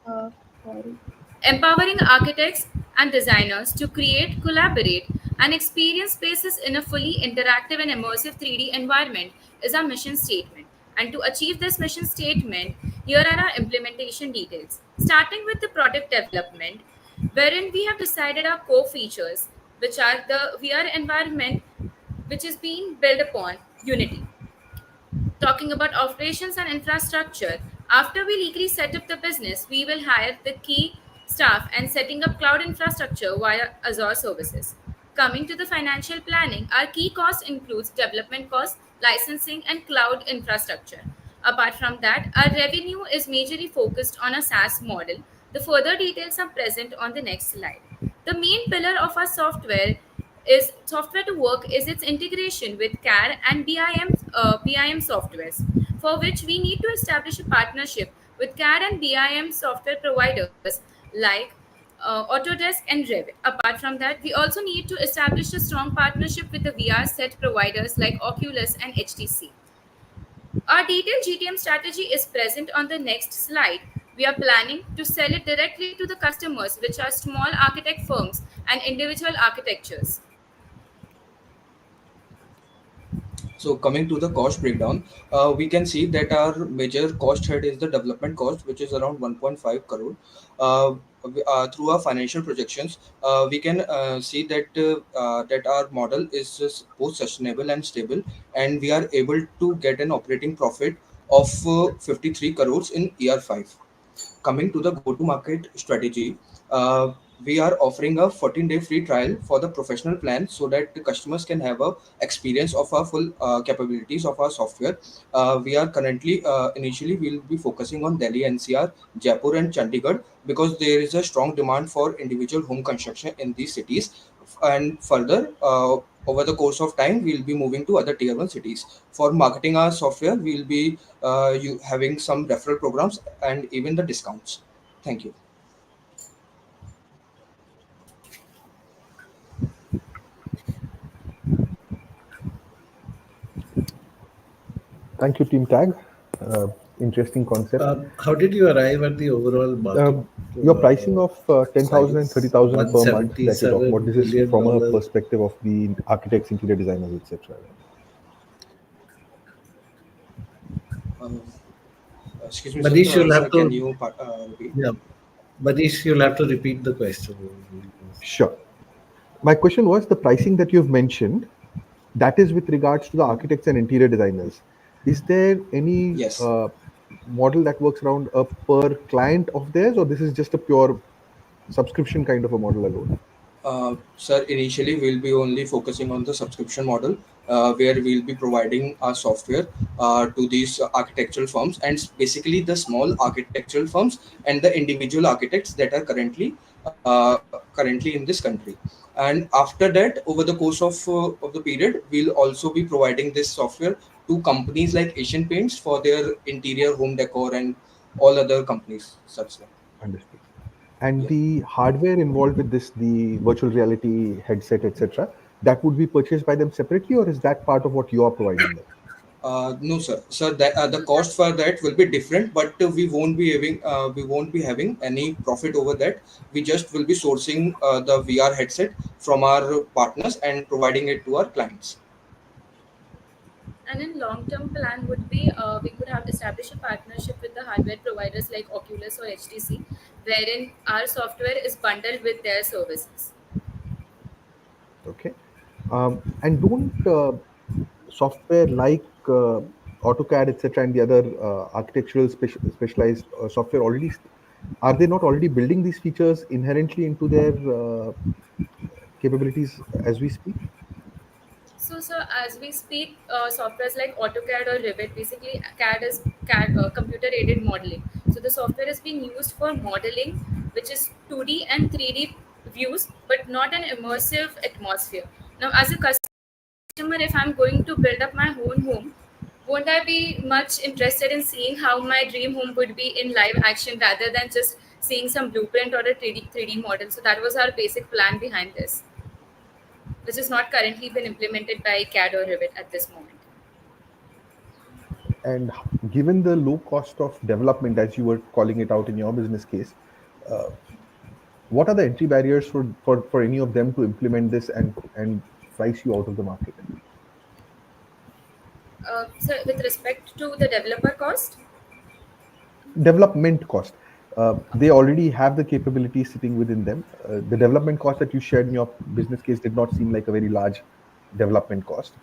Uh, Sorry. Empowering architects and designers to create, collaborate, and experience spaces in a fully interactive and immersive 3D environment is our mission statement. And to achieve this mission statement, here are our implementation details. Starting with the product development, wherein we have decided our core features, which are the VR environment, which is being built upon Unity. Talking about operations and infrastructure, after we legally set up the business, we will hire the key staff and setting up cloud infrastructure via Azure services. Coming to the financial planning, our key cost includes development costs, licensing, and cloud infrastructure. Apart from that, our revenue is majorly focused on a SaaS model. The further details are present on the next slide. The main pillar of our software to work is its integration with CAR and BIM softwares, for which we need to establish a partnership with CAR and BIM software providers like Autodesk and Revit. Apart from that, we also need to establish a strong partnership with the VR set providers like Oculus and HTC. Our detailed GTM strategy is present on the next slide. We are planning to sell it directly to the customers, which are small architect firms and individual architectures. So coming to the cost breakdown, we can see that our major cost head is the development cost, which is around 1.5 crore. Through our financial projections, we can see that our model is just both sustainable and stable, and we are able to get an operating profit of 53 crores in year 5. Coming to the go-to-market strategy, we are offering a 14-day free trial for the professional plan so that the customers can have a experience of our full capabilities of our software. We are currently initially we'll be focusing on Delhi NCR, Jaipur and Chandigarh because there is a strong demand for individual home construction in these cities, and further over the course of time we'll be moving to other tier 1 cities. For marketing our software, we'll be you having some referral programs and even the discounts. Thank you. Thank you, Team Tag. Uh, Interesting concept. How did you arrive at the overall market Um, your pricing of 10,000 and size? 30,000 per month that you're talking about, $177 this is billion. from a perspective of the architects, interior designers, etc. Uh, Excuse me, sir. Manish, you'll Sir, have can to, you repeat? yeah, Manish, you'll have to repeat the question. Sure. My question was the pricing that you've mentioned, that is with regards to the architects and interior designers. Is there any Yes. model that works around a per client of theirs, or this is just a pure subscription kind of a model alone? Sir, initially we'll be only focusing on the subscription model, where we'll be providing our software to these architectural firms, and basically the small architectural firms and the individual architects that are currently in this country. And after that, over the course of the period, we'll also be providing this software to companies like Asian Paints for their interior home decor and all other companies such like. Understood. And Yeah. the hardware involved with this, the virtual reality headset, etc., that would be purchased by them separately, or is that part of what you are providing them? No, sir. Sir, that the cost for that will be different, but we won't be having any profit over that. We just will be sourcing the VR headset from our partners and providing it to our clients. And in long-term plan would be we could have established a partnership with the hardware providers like Oculus or HTC, wherein our software is bundled with their services. Okay. And don't software like AutoCAD, etc., and the other architectural specialized software already, are they not already building these features inherently into their capabilities as we speak? So as we speak, softwares like AutoCAD or Revit, basically CAD is CAD, computer-aided modeling. So the software is being used for modeling, which is 2D and 3D views, but not an immersive atmosphere. Now, as a customer, if I'm going to build up my own home, won't I be much interested in seeing how my dream home would be in live action rather than just seeing some blueprint or a 3D model? So that was our basic plan behind this, which has not currently been implemented by CAD or Revit at this moment. And given the low cost of development, as you were calling it out in your business case, uh, what are the entry barriers for any of them to implement this and price you out of the market? So, with respect to the developer cost, Development cost. They already have the capability sitting within them. The development cost that you shared in your business case did not seem like a very large development cost.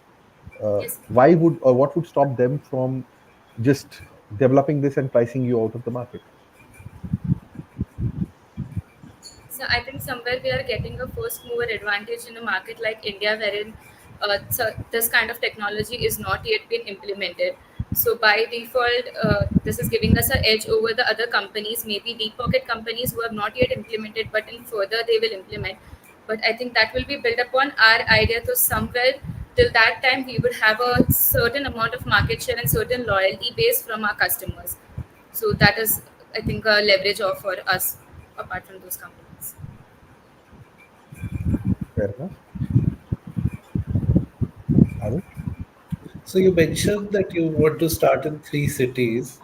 yes. Why would or what would stop them from just developing this and pricing you out of the market? So I think somewhere we are getting a first mover advantage in a market like India, wherein so this kind of technology is not yet been implemented. So by default, this is giving us an edge over the other companies, maybe deep pocket companies who have not yet implemented, but in further they will implement. But I think that will be built upon our idea. So somewhere till that time, we would have a certain amount of market share and certain loyalty base from our customers. So that is, I think, a leverage of for us apart from those companies. Fair enough. Arun? So you mentioned that you want to start in three cities.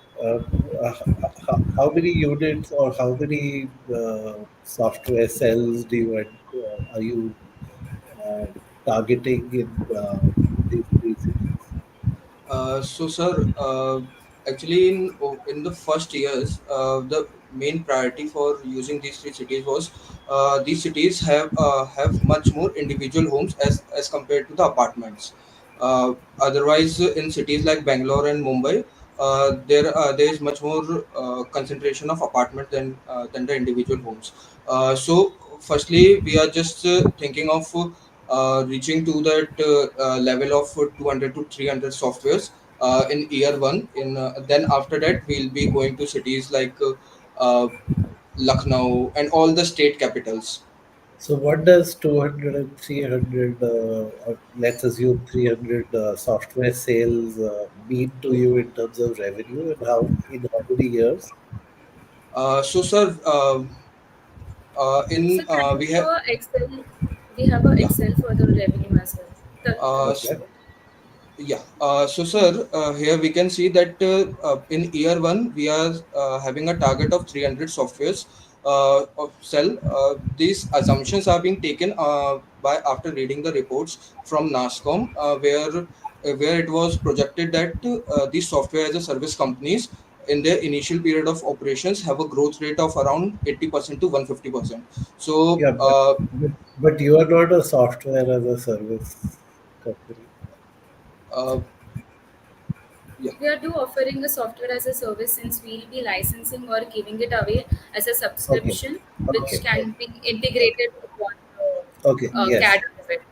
How many units or how many software cells are you uh, targeting in these three cities? So, sir, actually, in the first years, the main priority for using these three cities was these cities have much more individual homes as compared to the apartments. Otherwise, in cities like Bangalore and Mumbai, there is much more concentration of apartments than the individual homes. So, firstly, we are just thinking of reaching to that level of 200 to 300 softwares in year one. In Then after that, we'll be going to cities like Lucknow and all the state capitals. So what does 200 and 300, or let's assume 300 software sales mean to you in terms of revenue, and how many years? So, sir, So in can you we show have a Excel? We have a yeah. Excel for the revenue as well. The Uh, Okay. Yeah. So, sir, here we can see that in year one, we are having a target of 300 softwares of sell. These assumptions are being taken by after reading the reports from NASCOM, where it was projected that these software as a service companies in their initial period of operations have a growth rate of around 80% to 150%. So, Yeah, but you are not a software as a service company. uh, yeah. We are do offering a software as a service since we'll be licensing or giving it away as a Okay, subscription, which okay, can be integrated upon okay. the Yes. CAD of it.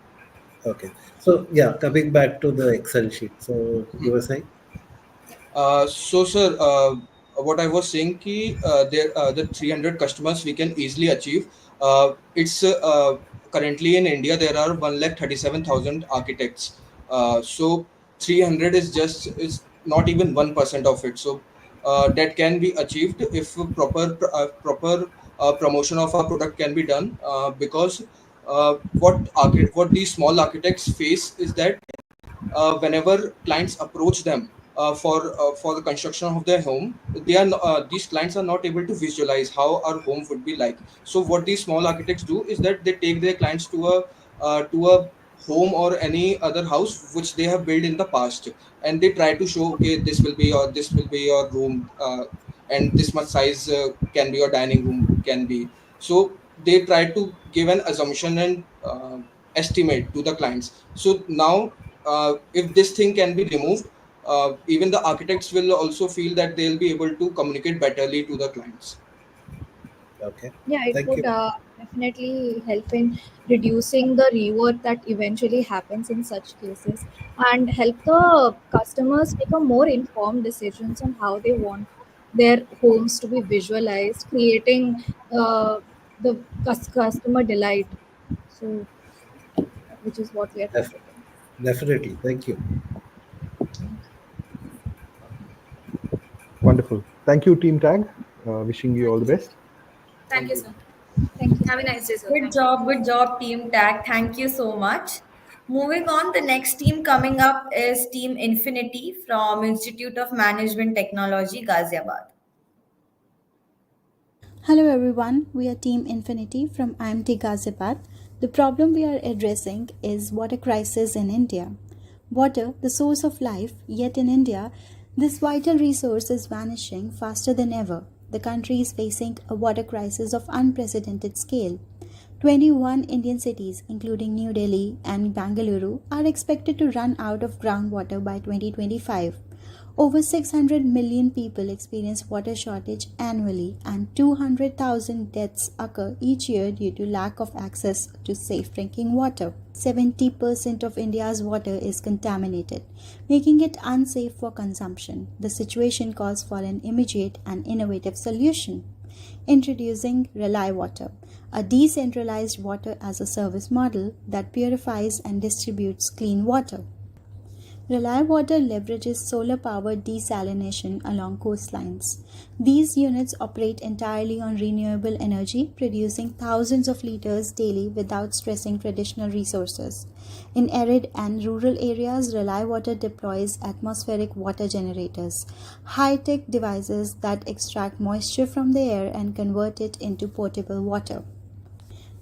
Okay. So yeah, coming back to the Excel sheet. So you were saying? So, sir, what I was saying ki there the 300 customers we can easily achieve. It's currently in India there are 1,37,000 architects. So 300 is not even 1% of it. So that can be achieved if proper promotion of our product can be done. Because what these small architects face is that whenever clients approach them for the construction of their home, these clients are not able to visualize how our home would be like. So what these small architects do is that they take their clients to a home or any other house which they have built in the past, and they try to show, okay, this will be your room, and this much size can be your dining room can be. So they try to give an assumption and estimate to the clients. So now if this thing can be removed, even the architects will also feel that they'll be able to communicate betterly to the clients. Okay. Yeah, it Thank would you. definitely help in reducing the rework that eventually happens in such cases and help the customers make a more informed decisions on how they want their homes to be visualized, creating the customer delight. So, which is what we are Def- targeting. Definitely. Thank you. Wonderful. Thank you, Team Tag. Wishing you all Thank the you, sir. best. Thank Thank you, you. sir. Thank you. Have a nice day, sir. Good Thank you. job, good job, Team Tag. Thank you so much. Moving on, the next team coming up is Team Infinity from Institute of Management Technology, Ghaziabad. Hello everyone, we are Team Infinity from IMT Ghaziabad. The problem we are addressing is water crisis in India. Water, the source of life, yet in India, this vital resource is vanishing faster than ever. The country is facing a water crisis of unprecedented scale. 21 Indian cities, including New Delhi and Bangalore, are expected to run out of groundwater by 2025. Over 600 million people experience water shortage annually, and 200,000 deaths occur each year due to lack of access to safe drinking water. 70% of India's water is contaminated, making it unsafe for consumption. The situation calls for an immediate and innovative solution. Introducing Rely Water, a decentralized water as a service model that purifies and distributes clean water. Rely Water leverages solar powered desalination along coastlines. These units operate entirely on renewable energy, producing thousands of liters daily without stressing traditional resources. In arid and rural areas, Rely Water deploys atmospheric water generators, high tech devices that extract moisture from the air and convert it into potable water.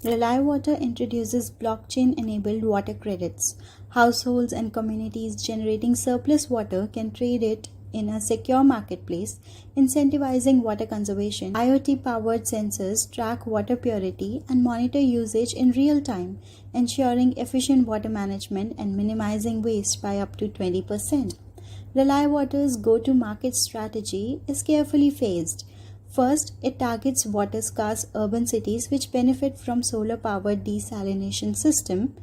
Rely Water introduces blockchain enabled water credits. Households and communities generating surplus water can trade it in a secure marketplace, incentivizing water conservation. IoT powered sensors track water purity and monitor usage in real time, ensuring efficient water management and minimizing waste by up to 20%. Rely Water's go to market strategy is carefully phased. First, it targets water scarce urban cities which benefit from solar powered desalination system.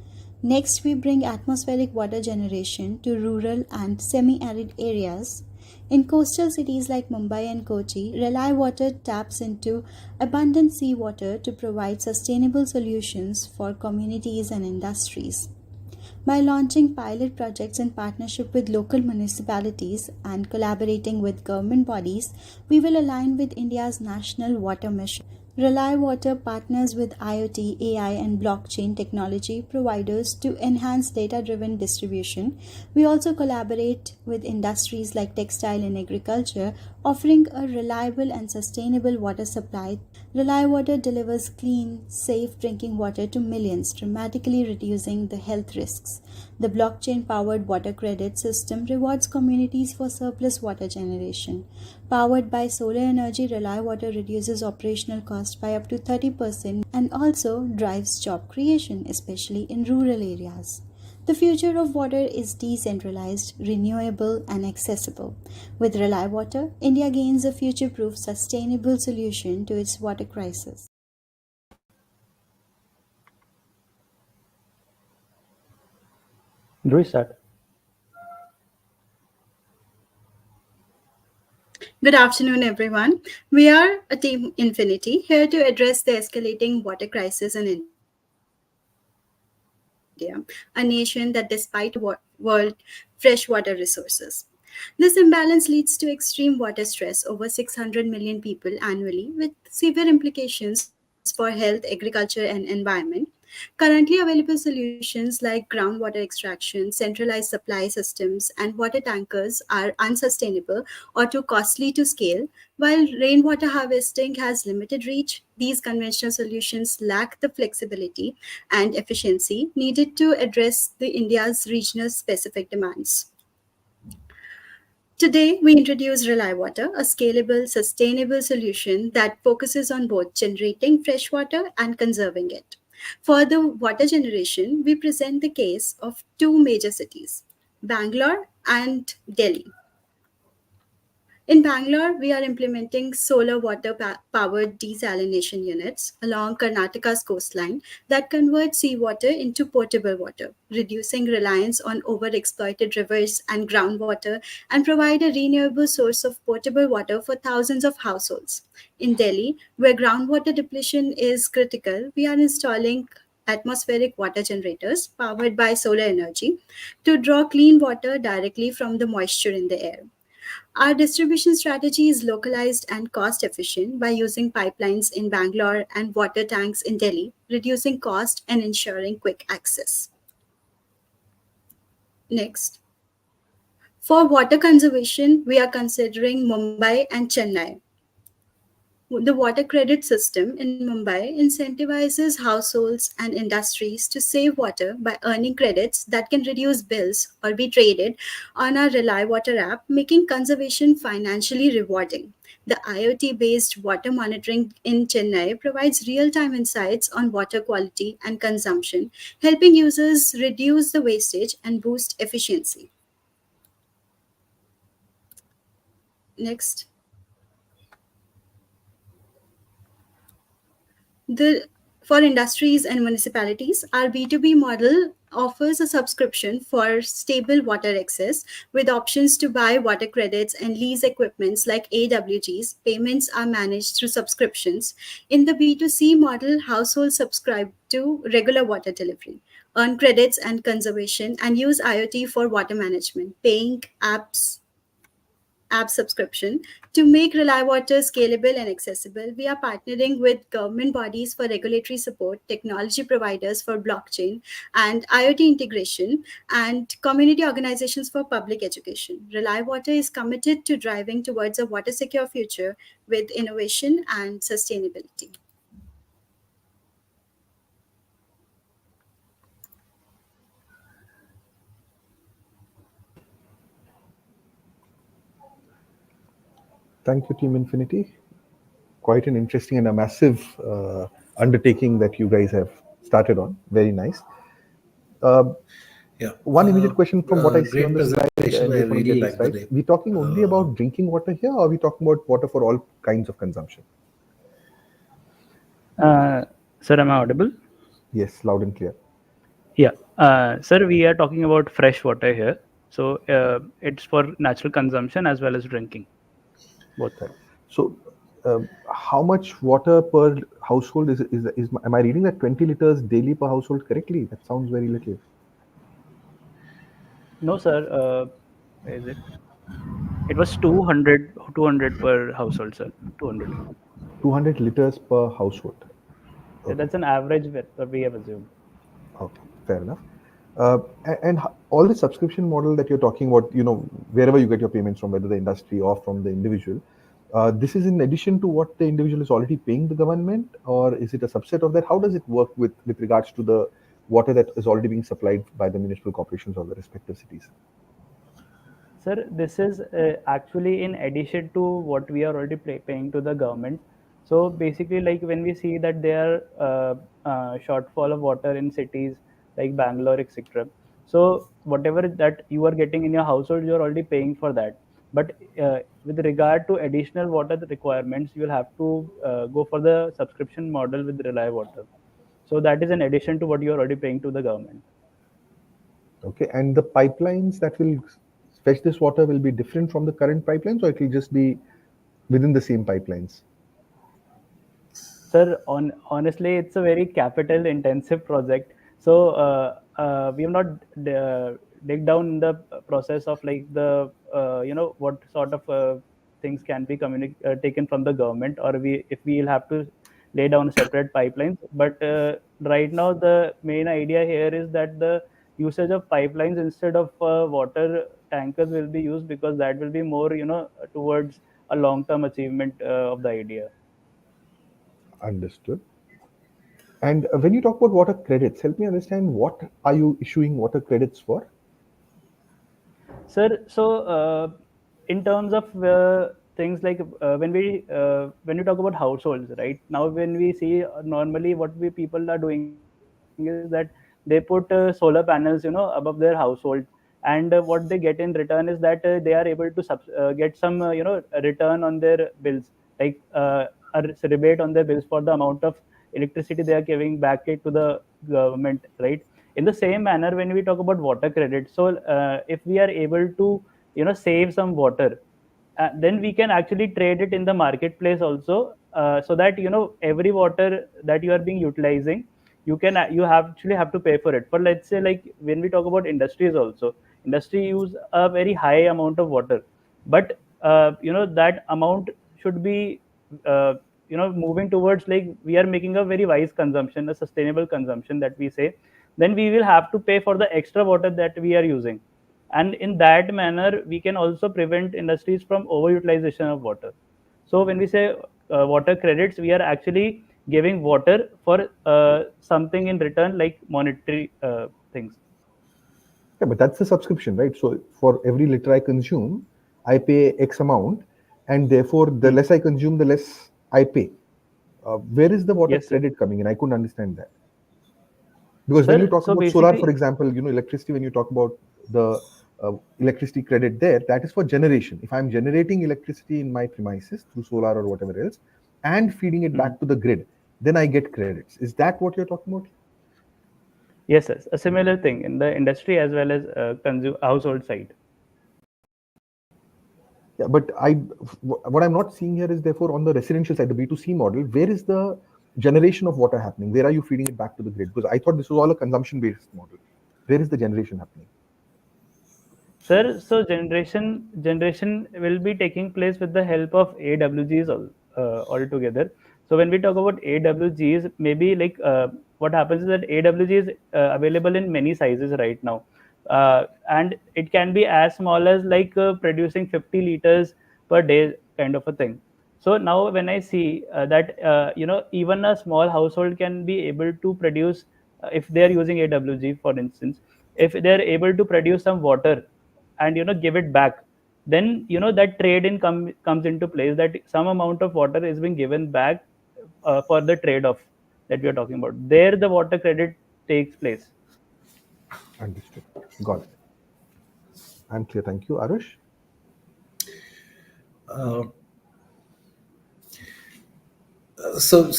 Next, we bring atmospheric water generation to rural and semi arid areas. In coastal cities like Mumbai and Kochi, Rely Water taps into abundant seawater to provide sustainable solutions for communities and industries. By launching pilot projects in partnership with local municipalities and collaborating with government bodies, we will align with India's national water mission. Rely Water partners with IoT, AI, and blockchain technology providers to enhance data driven distribution. We also collaborate with industries like textile and agriculture, offering a reliable and sustainable water supply. Rely Water delivers clean, safe drinking water to millions, dramatically reducing the health risks. The blockchain powered water credit system rewards communities for surplus water generation. Powered by solar energy, Rely Water reduces operational costs by up to 30% and also drives job creation, especially in rural areas. The future of water is decentralized, renewable, and accessible. With Rely Water, India gains a future proof, sustainable solution to its water crisis. Start. Good afternoon, everyone. We are a Team Infinity here to address the escalating water crisis in India, a nation that, despite world freshwater resources, this imbalance leads to extreme water stress over 600 million people annually, with severe implications for health, agriculture, and environment. Currently available solutions like groundwater extraction, centralized supply systems, and water tankers are unsustainable or too costly to scale. While rainwater harvesting has limited reach, these conventional solutions lack the flexibility and efficiency needed to address the India's regional specific demands. Today, we introduce Rely Water, a scalable, sustainable solution that focuses on both generating fresh water and conserving it. For the water generation, we present the case of two major cities, Bangalore and Delhi. In Bangalore, we are implementing solar water powered desalination units along Karnataka's coastline that convert seawater into potable water, reducing reliance on overexploited rivers and groundwater, and provide a renewable source of potable water for thousands of households. In Delhi, where groundwater depletion is critical, we are installing atmospheric water generators powered by solar energy to draw clean water directly from the moisture in the air. Our distribution strategy is localized and cost efficient by using pipelines in Bangalore and water tanks in Delhi, reducing cost and ensuring quick access. Next. For water conservation, we are considering Mumbai and Chennai. The water credit system in Mumbai incentivizes households and industries to save water by earning credits that can reduce bills or be traded on our Rely Water app, making conservation financially rewarding. The IoT based water monitoring in Chennai provides real time insights on water quality and consumption, helping users reduce the wastage and boost efficiency. Next. The For industries and municipalities, our B2B model offers a subscription for stable water access with options to buy water credits and lease equipments like AWGs. Payments are managed through subscriptions. In the B2C model, households subscribe to regular water delivery, earn credits and conservation, and use IoT for water management, paying app subscription. To make Rely Water scalable and accessible, we are partnering with government bodies for regulatory support, technology providers for blockchain and IoT integration, and community organizations for public education. Rely Water is committed to driving towards a water secure future with innovation and sustainability. Thank you, Team Infinity. Quite an interesting and a massive undertaking that you guys have started on. Very nice. Yeah. One immediate question from what I see on Great the slide, presentation. and I just want to really get this like the right. name. We're talking only about drinking water here, or are we talking about water for all kinds of consumption? Sir, am I audible? Yes, loud and clear. Yeah. Sir, we are talking about fresh water here. So it's for natural consumption as well as drinking. Both. Right. So, how much water per household is? Am I reading that 20 liters daily per household correctly? That sounds very little. No, sir. Where is it? It was 200 per household, sir. 200. 200 liters per household. Yeah, Okay. that's an average that we have assumed. Okay, fair enough. All the subscription model that you're talking about, wherever you get your payments from, whether the industry or from the individual, this is in addition to what the individual is already paying the government, or is it a subset of that? How does it work with regards to the water that is already being supplied by the municipal corporations of the respective cities? Sir, this is actually in addition to what we are already paying to the government. So basically, like when we see that there are shortfall of water in cities like Bangalore, etc. So whatever that you are getting in your household, you are already paying for that. But with regard to additional water requirements, you will have to go for the subscription model with Rely Water. So that is in addition to what you are already paying to the government. Okay, and the pipelines that will fetch this water will be different from the current pipelines, or it will just be within the same pipelines? Sir, honestly, it's a very capital intensive project. So we have not dig down in the process of like the what sort of things can be taken from the government, or we if we will have to lay down separate pipelines. But right now, the main idea here is that the usage of pipelines instead of water tankers will be used, because that will be more towards a long term achievement of the idea. Understood. And when you talk about water credits, help me understand, what are you issuing water credits for? Sir, so in terms of things like when we talk about households, right now, when we see normally what we people are doing is that they put solar panels, above their household, and what they get in return is that they are able to get some return on their bills, like a rebate on their bills for the amount of electricity they are giving back it to the government, right? In the same manner, when we talk about water credit, so if we are able to save some water, then we can actually trade it in the marketplace also, so that every water that you are being utilizing, you have actually have to pay for it. For let's say, like when we talk about industries also, industry use a very high amount of water, but that amount should be uh, moving towards, like we are making a very wise consumption, a sustainable consumption that we say, then we will have to pay for the extra water that we are using. And in that manner, we can also prevent industries from overutilization of water. So when we say water credits, we are actually giving water for something in return, like monetary things. Yeah, but that's the subscription, right? So for every liter I consume, I pay X amount, and therefore the Hmm. less I consume, the less I pay. Where is the water Yes, sir. credit coming in? I couldn't understand that. Because when you Sir, talk so about solar, for basically, example, electricity, when you talk about the electricity credit there, that is for generation. If I'm generating electricity in my premises through solar or whatever else, and feeding it hmm, back to the grid, then I get credits. Is that what you're talking about? yes, yes, a similar thing in the industry as well as household side. Yeah, but what I'm not seeing here is, therefore, on the residential side, the B2C model, where is the generation of water happening? Where are you feeding it back to the grid? Because I thought this was all a consumption-based model. Where is the generation happening? Sir, so generation will be taking place with the help of AWGs altogether. So when we talk about AWGs, maybe like what happens is that AWG is available in many sizes right now, and it can be as small as like producing 50 liters per day, kind of a thing. So now when I see that even a small household can be able to produce, if they are using AWG, for instance, if they are able to produce some water and give it back, then that trade comes into place, that some amount of water is being given back for the trade off that we are talking about. There the water credit takes place. Understood. Got it. I'm clear. Thank you. Arush? Uh, so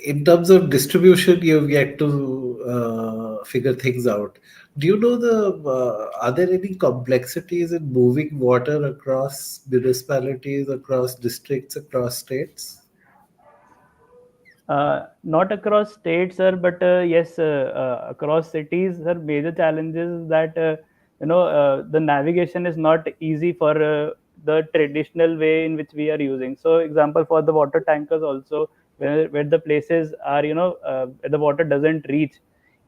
in terms of distribution, you've yet to figure things out. Do you know are there any complexities in moving water across municipalities, across districts, across states? Not across states, sir, but yes, across cities, sir. Major challenges that the navigation is not easy for the traditional way in which we are using. So example for the water tankers also, where the places are, where the water doesn't reach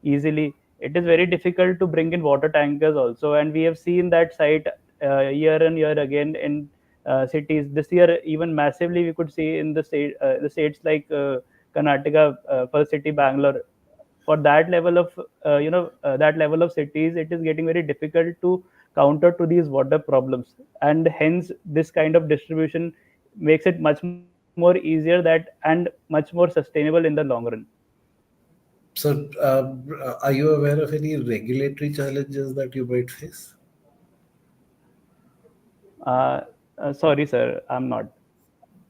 easily, it is very difficult to bring in water tankers also. And we have seen that site year and year again in cities. This year even massively we could see in the states like Karnataka, first city Bangalore. For that level of that level of cities, it is getting very difficult to counter to these water problems, and hence this kind of distribution makes it much more easier that and much more sustainable in the long run. So, are you aware of any regulatory challenges that you might face? uh, Sorry sir, I'm not.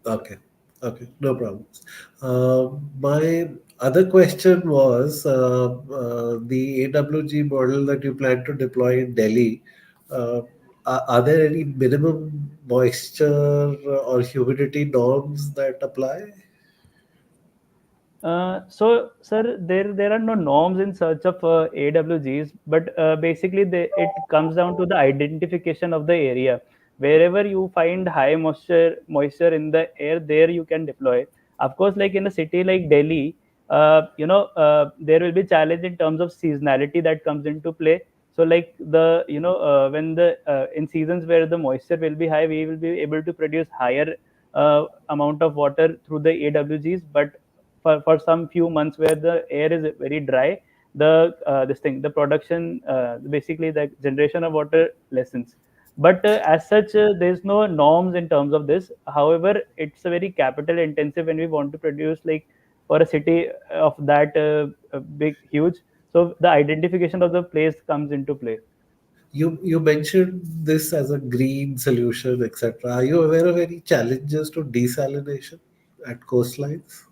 Okay, okay, no problems. My other question was the AWG model that you plan to deploy in Delhi. Uh, are there any minimum moisture or humidity norms that apply? So, sir, there are no norms in search of AWGs, but basically it comes down to the identification of the area. Wherever you find high moisture in the air, there you can deploy. Of course, like in a city like Delhi, there will be challenge in terms of seasonality that comes into play. So, like when the in seasons where the moisture will be high, we will be able to produce higher amount of water through the AWGs, but for some few months where the air is very dry, the production, basically the generation of water lessens. But as such, there's no norms in terms of this. However, it's a very capital intensive when we want to produce, like for a city of that big huge, so the identification of the place comes into play. You mentioned this as a green solution, etc. Are you aware of any challenges to desalination at coastlines?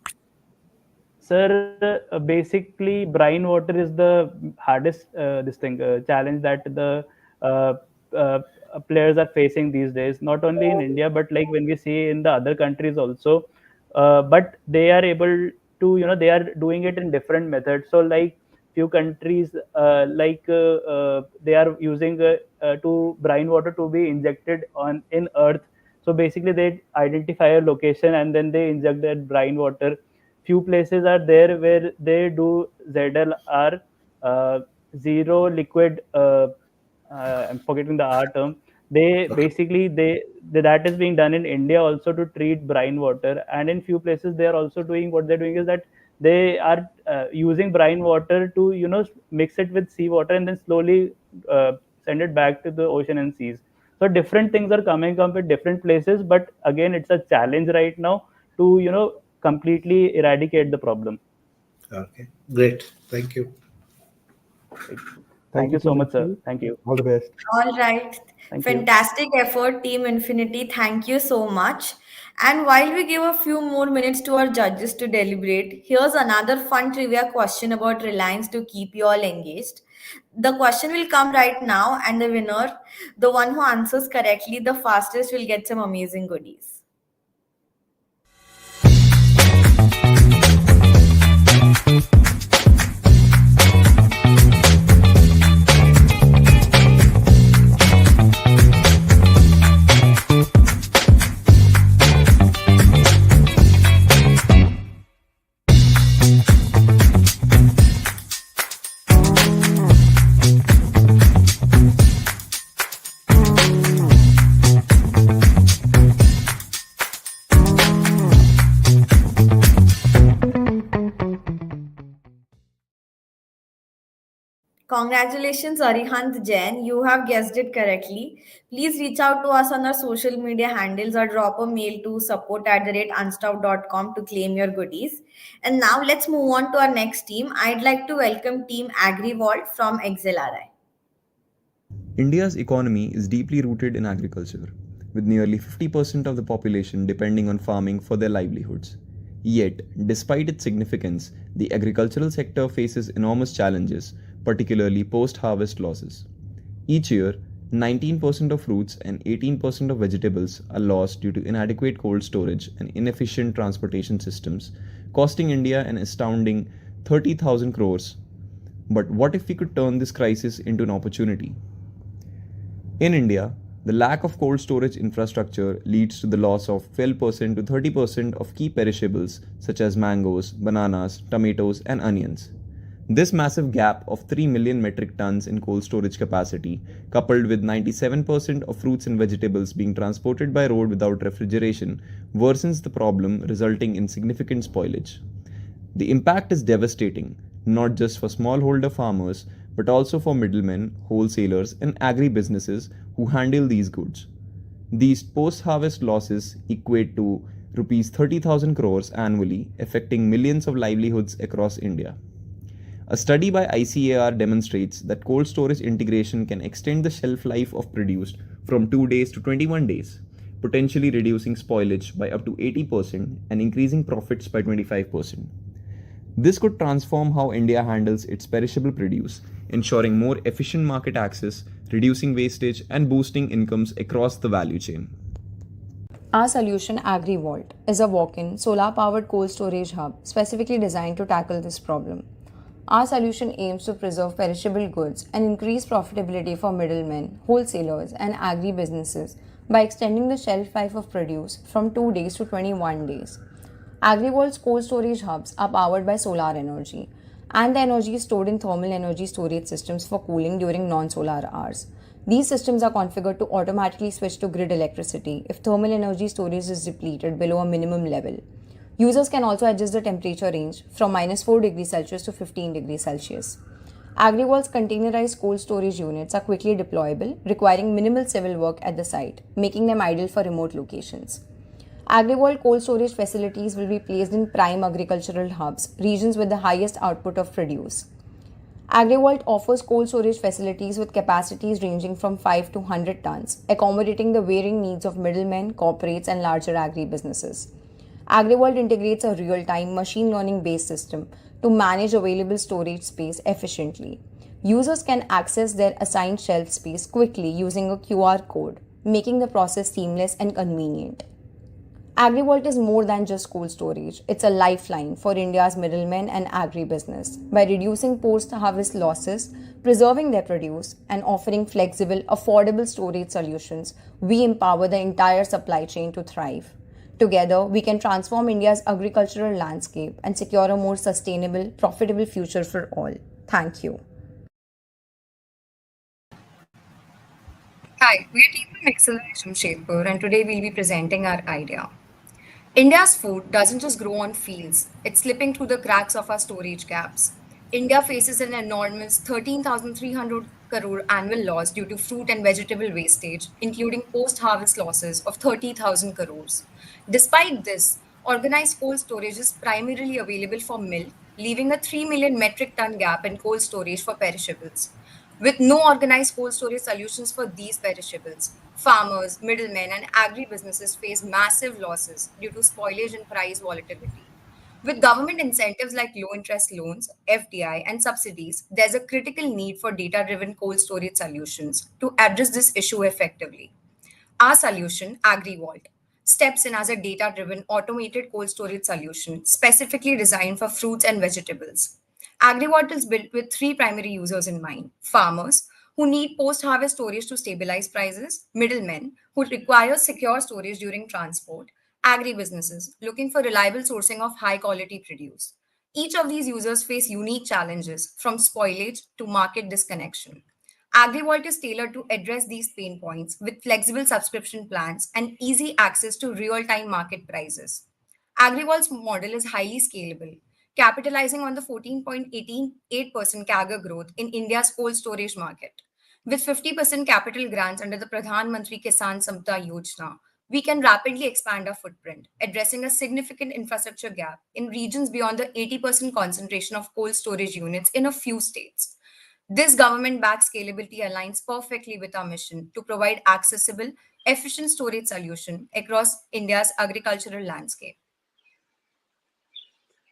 Sir, basically, brine water is the hardest this thing challenge that the uh, uh, players are facing these days. Not only in India, but like when we see in the other countries also. But they are able to, they are doing it in different methods. So, like few countries, they are using to brine water to be injected on in earth. So basically, they identify a location and then they inject that brine water. Few places are there where they do ZLR, uh, zero liquid. I'm forgetting the R term. They Okay. basically that is being done in India also to treat brine water, and in few places they are also doing, what they're doing is that they are using brine water to mix it with seawater and then slowly send it back to the ocean and seas. So different things are coming up at different places, but again it's a challenge right now to completely eradicate the problem. Okay, great. Thank you. Thank Thank you, you so Team much, sir. Infinity. Thank you. All the best. All right. Thank you. Fantastic effort, Team Infinity. Thank you so much. And while we give a few more minutes to our judges to deliberate, here's another fun trivia question about Reliance to keep you all engaged. The question will come right now, and the winner, the one who answers correctly the fastest, will get some amazing goodies. Congratulations, Arihant Jain. You have guessed it correctly. Please reach out to us on our social media handles or drop a mail to support@unstuff.com to claim your goodies. And now let's move on to our next team. I'd like to welcome Team AgriVault from XLRI. India's economy is deeply rooted in agriculture, with nearly 50% of the population depending on farming for their livelihoods. Yet, despite its significance, the agricultural sector faces enormous challenges, particularly post harvest losses. Each year, 19% of fruits and 18% of vegetables are lost due to inadequate cold storage and inefficient transportation systems, costing India an astounding 30,000 crores. But what if we could turn this crisis into an opportunity? In India, The lack of cold storage infrastructure leads to the loss of 12% to 30% of key perishables such as mangoes, bananas, tomatoes, and onions. This massive gap of 3 million metric tons in cold storage capacity, coupled with 97% of fruits and vegetables being transported by road without refrigeration, worsens the problem, resulting in significant spoilage. The impact is devastating, not just for smallholder farmers, but also for middlemen, wholesalers, and agri businesses who handle these goods. These post harvest losses equate to Rs 30,000 crores annually, affecting millions of livelihoods across India. A study by ICAR demonstrates that cold storage integration can extend the shelf life of produce from 2 days to 21 days, potentially reducing spoilage by up to 80% and increasing profits by 25%. This could transform how India handles its perishable produce, ensuring more efficient market access, reducing wastage, and boosting incomes across the value chain. Our solution, AgriVault, is a walk-in, solar-powered cold storage hub specifically designed to tackle this problem. Our solution aims to preserve perishable goods and increase profitability for middlemen, wholesalers, and agri-businesses by extending the shelf life of produce from 2 days to 21 days. AgriVault's cold storage hubs are powered by solar energy, and the energy is stored in thermal energy storage systems for cooling during non-solar hours. These systems are configured to automatically switch to grid electricity if thermal energy storage is depleted below a minimum level. Users can also adjust the temperature range from -4 degrees Celsius to 15 degrees Celsius. AgriVault's containerized cold storage units are quickly deployable, requiring minimal civil work at the site, making them ideal for remote locations. AgriVault cold storage facilities will be placed in prime agricultural hubs, regions with the highest output of produce. AgriVault offers cold storage facilities with capacities ranging from 5 to 100 tons, accommodating the varying needs of middlemen, corporates, and larger agri-businesses. AgriVault integrates a real-time machine learning-based system to manage available storage space efficiently. Users can access their assigned shelf space quickly using a QR code, making the process seamless and convenient. AgriVault is more than just cold storage. It's a lifeline for India's middlemen and agribusiness. By reducing post-harvest losses, preserving their produce, and offering flexible, affordable storage solutions, we empower the entire supply chain to thrive. Together, we can transform India's agricultural landscape and secure a more sustainable, profitable future for all. Thank you. Hi, we are Team from Acceleration Shaper, and today we'll be presenting our idea. India's food doesn't just grow on fields, it's slipping through the cracks of our storage gaps. India faces an enormous 13,300 crore annual loss due to fruit and vegetable wastage, including post-harvest losses of 30,000 crores. Despite this, organized cold storage is primarily available for milk, leaving a 3 million metric ton gap in cold storage for perishables. With no organized cold storage solutions for these perishables, farmers, middlemen, and agri-businesses face massive losses due to spoilage and price volatility. With government incentives like low interest loans, FDI, and subsidies, there's a critical need for data driven cold storage solutions to address this issue effectively. Our solution, AgriVault, steps in as a data driven automated cold storage solution specifically designed for fruits and vegetables. AgriVault is built with three primary users in mind: farmers, who need post harvest storage to stabilize prices, middlemen, who require secure storage during transport, agribusinesses, looking for reliable sourcing of high quality produce. Each of these users face unique challenges from spoilage to market disconnection. AgriVault is tailored to address these pain points with flexible subscription plans and easy access to real time market prices. AgriVault's model is highly scalable, capitalizing on the 14.88% CAGR growth in India's cold storage market. With 50% capital grants under the Pradhan Mantri Kisan Sampada Yojana, we can rapidly expand our footprint, addressing a significant infrastructure gap in regions beyond the 80% concentration of cold storage units in a few states. This government backed scalability aligns perfectly with our mission to provide accessible, efficient storage solution across India's agricultural landscape.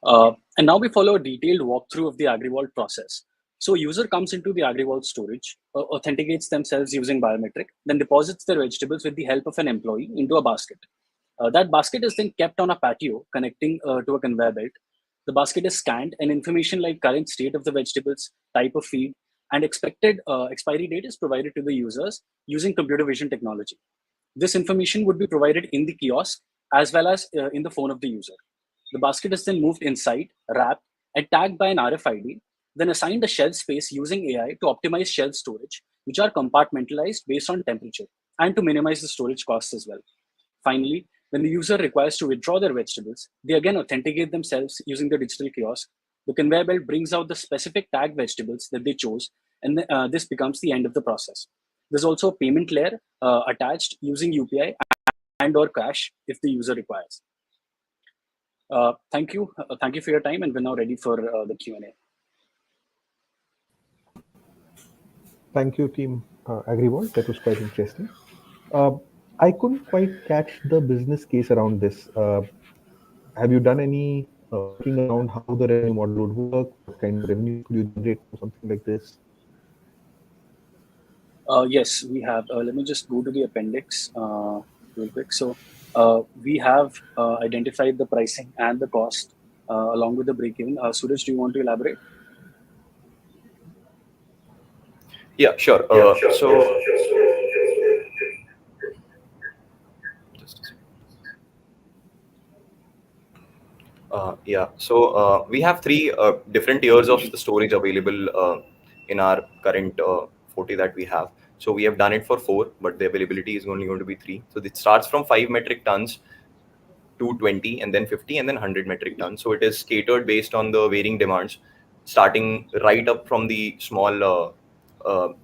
And now we follow a detailed walkthrough of the AgriVault process. So user comes into the AgriVault storage, authenticates themselves using biometric, then deposits their vegetables with the help of an employee into a basket. That basket is then kept on a patio connecting to a conveyor belt. The basket is scanned and information like current state of the vegetables, type of feed, and expected expiry date is provided to the users using computer vision technology. This information would be provided in the kiosk as well as in the phone of the user. The basket is then moved inside, wrapped, and tagged by an RFID, then assigned a shelf space using AI to optimize shelf storage, which are compartmentalized based on temperature and to minimize the storage costs as well. Finally, when the user requires to withdraw their vegetables, they again authenticate themselves using the digital kiosk. The conveyor belt brings out the specific tag vegetables that they chose, and this becomes the end of the process. There's also a payment layer attached using UPI and or cash if the user requires. Thank you. Thank you for your time, and we're now ready for the Q&A. Thank you, Team Agrivolt. That was quite interesting. I couldn't quite catch the business case around this. Have you done any working around how the revenue model would work? What kind of revenue could you generate from something like this? Yes, we have. Let me just go to the appendix real quick. So we have identified the pricing and the cost along with the break-even. Suraj, do you want to elaborate? Yeah, sure. So we have three different tiers of the storage available in our current Forte that we have. So we have done it for 4, but the availability is only going to be 3. So it starts from 5 metric tons to 20, and then 50, and then 100 metric tons. So it is catered based on the varying demands, starting right up from the small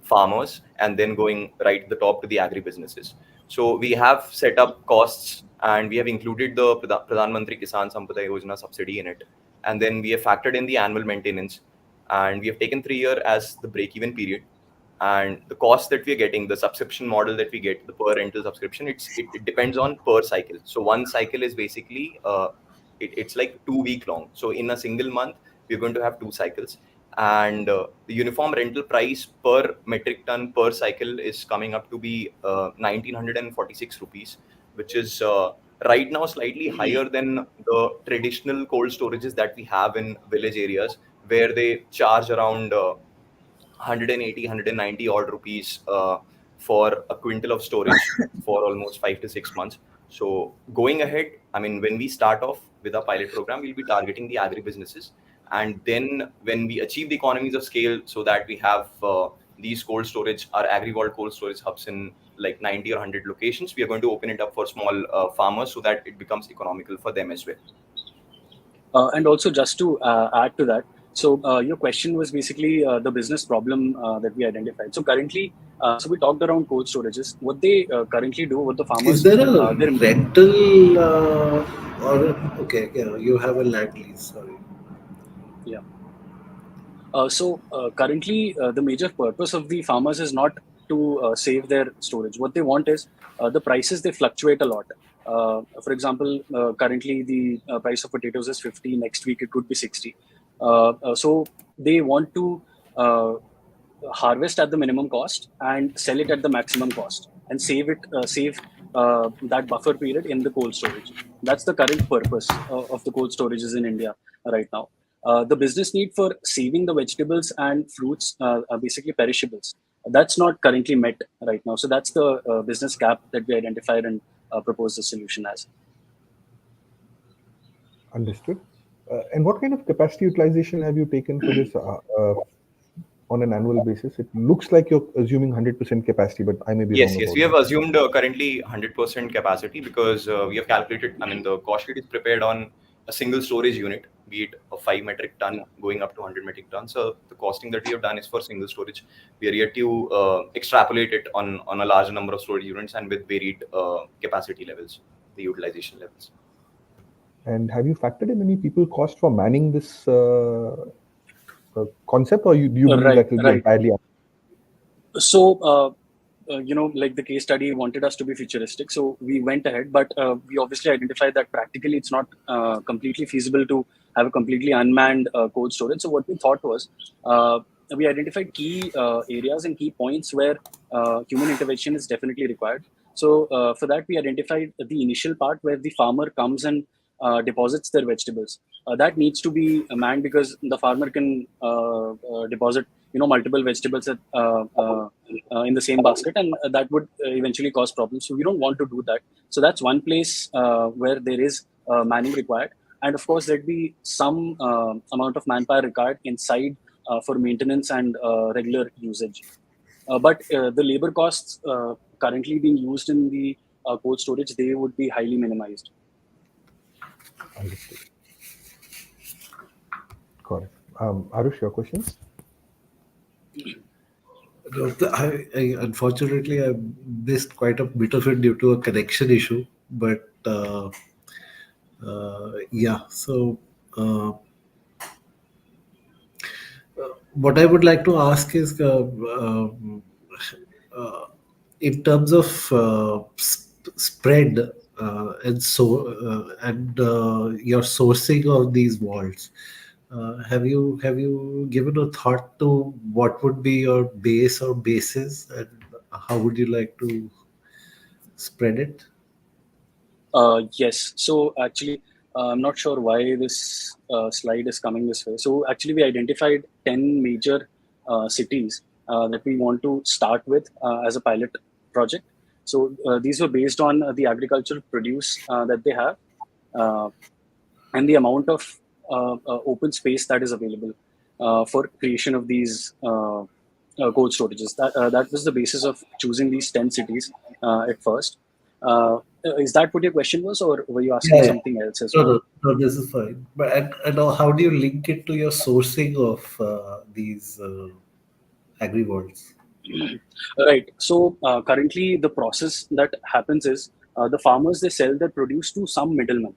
farmers and then going right to the top to the agribusinesses. So we have set up costs, and we have included the Pradhan Mantri Kisan Sampada Yojana subsidy in it. And then we have factored in the annual maintenance, and we have taken 3 years as the break-even period. And the cost that we are getting, the subscription model that we get, the per rental subscription, it depends on per cycle. So one cycle is basically it's like 2-week long. So in a single month, we're going to have 2 cycles. And the uniform rental price per metric ton per cycle is coming up to be 1946 rupees, which is right now slightly higher than the traditional cold storages that we have in village areas, where they charge around 180, 190 odd rupees for a quintal of storage for almost 5 to 6 months. So going ahead, I mean, when we start off with our pilot program, we'll be targeting the agribusinesses. And then when we achieve the economies of scale, so that we have these cold storage, our AgriVault cold storage hubs in like 90 or 100 locations, we are going to open it up for small farmers so that it becomes economical for them as well. And also, just to add to that, so your question was basically the business problem that we identified. So currently, so we talked around cold storages. What they currently do, what the farmers... Is there a rental or... Okay, you have a land lease, sorry. Yeah. So currently, the major purpose of the farmers is not to save their storage. What they want is the prices, they fluctuate a lot. For example, currently the price of potatoes is 50. Next week, it could be 60. So they want to harvest at the minimum cost and sell it at the maximum cost and save that buffer period in the cold storage. That's the current purpose of the cold storages in India right now. The business need for saving the vegetables and fruits are basically perishables. That's not currently met right now. So that's the business gap that we identified and proposed a solution as. Understood. And what kind of capacity utilization have you taken for this on an annual basis? It looks like you're assuming 100% capacity, but I may be wrong. Yes, we have assumed currently 100% capacity because we have calculated, I mean, the cost sheet is prepared on a single storage unit, be it a 5 metric ton going up to 100 metric tons. So the costing that we have done is for single storage. We are yet to extrapolate it on a larger number of storage units and with varied capacity levels, the utilization levels. And have you factored in any people cost for manning this concept, or do you believe that will be entirely? So, like the case study wanted us to be futuristic, so we went ahead, but we obviously identified that practically it's not completely feasible to have a completely unmanned cold storage. So what we thought was, we identified key areas and key points where human intervention is definitely required. So for that, we identified the initial part where the farmer comes and deposits their vegetables. That needs to be manned because the farmer can deposit multiple vegetables in the same basket, and that would eventually cause problems. So we don't want to do that. So that's one place where there is manning required, and of course there'd be some amount of manpower required inside for maintenance and regular usage. But the labor costs currently being used in the cold storage, they would be highly minimized. Understood. Got it. Arush, your questions? No, unfortunately, I missed quite a bit of it due to a connection issue. But yeah, so what I would like to ask is, uh, in terms of spread and your sourcing of these vaults. Have you given a thought to what would be your base or bases, and how would you like to spread it? Yes. So actually, I'm not sure why this slide is coming this way. So actually, we identified 10 major cities that we want to start with as a pilot project. So these were based on the agricultural produce that they have uh, and the amount of open space that is available for creation of these cold storages. That was the basis of choosing these 10 cities at first. Is that what your question was, or were you asking Yeah, yeah. something else as No, well? no, no, this is fine. But and how do you link it to your sourcing of these agri vaults? Right. So currently, the process that happens is the farmers, they sell their produce to some middlemen.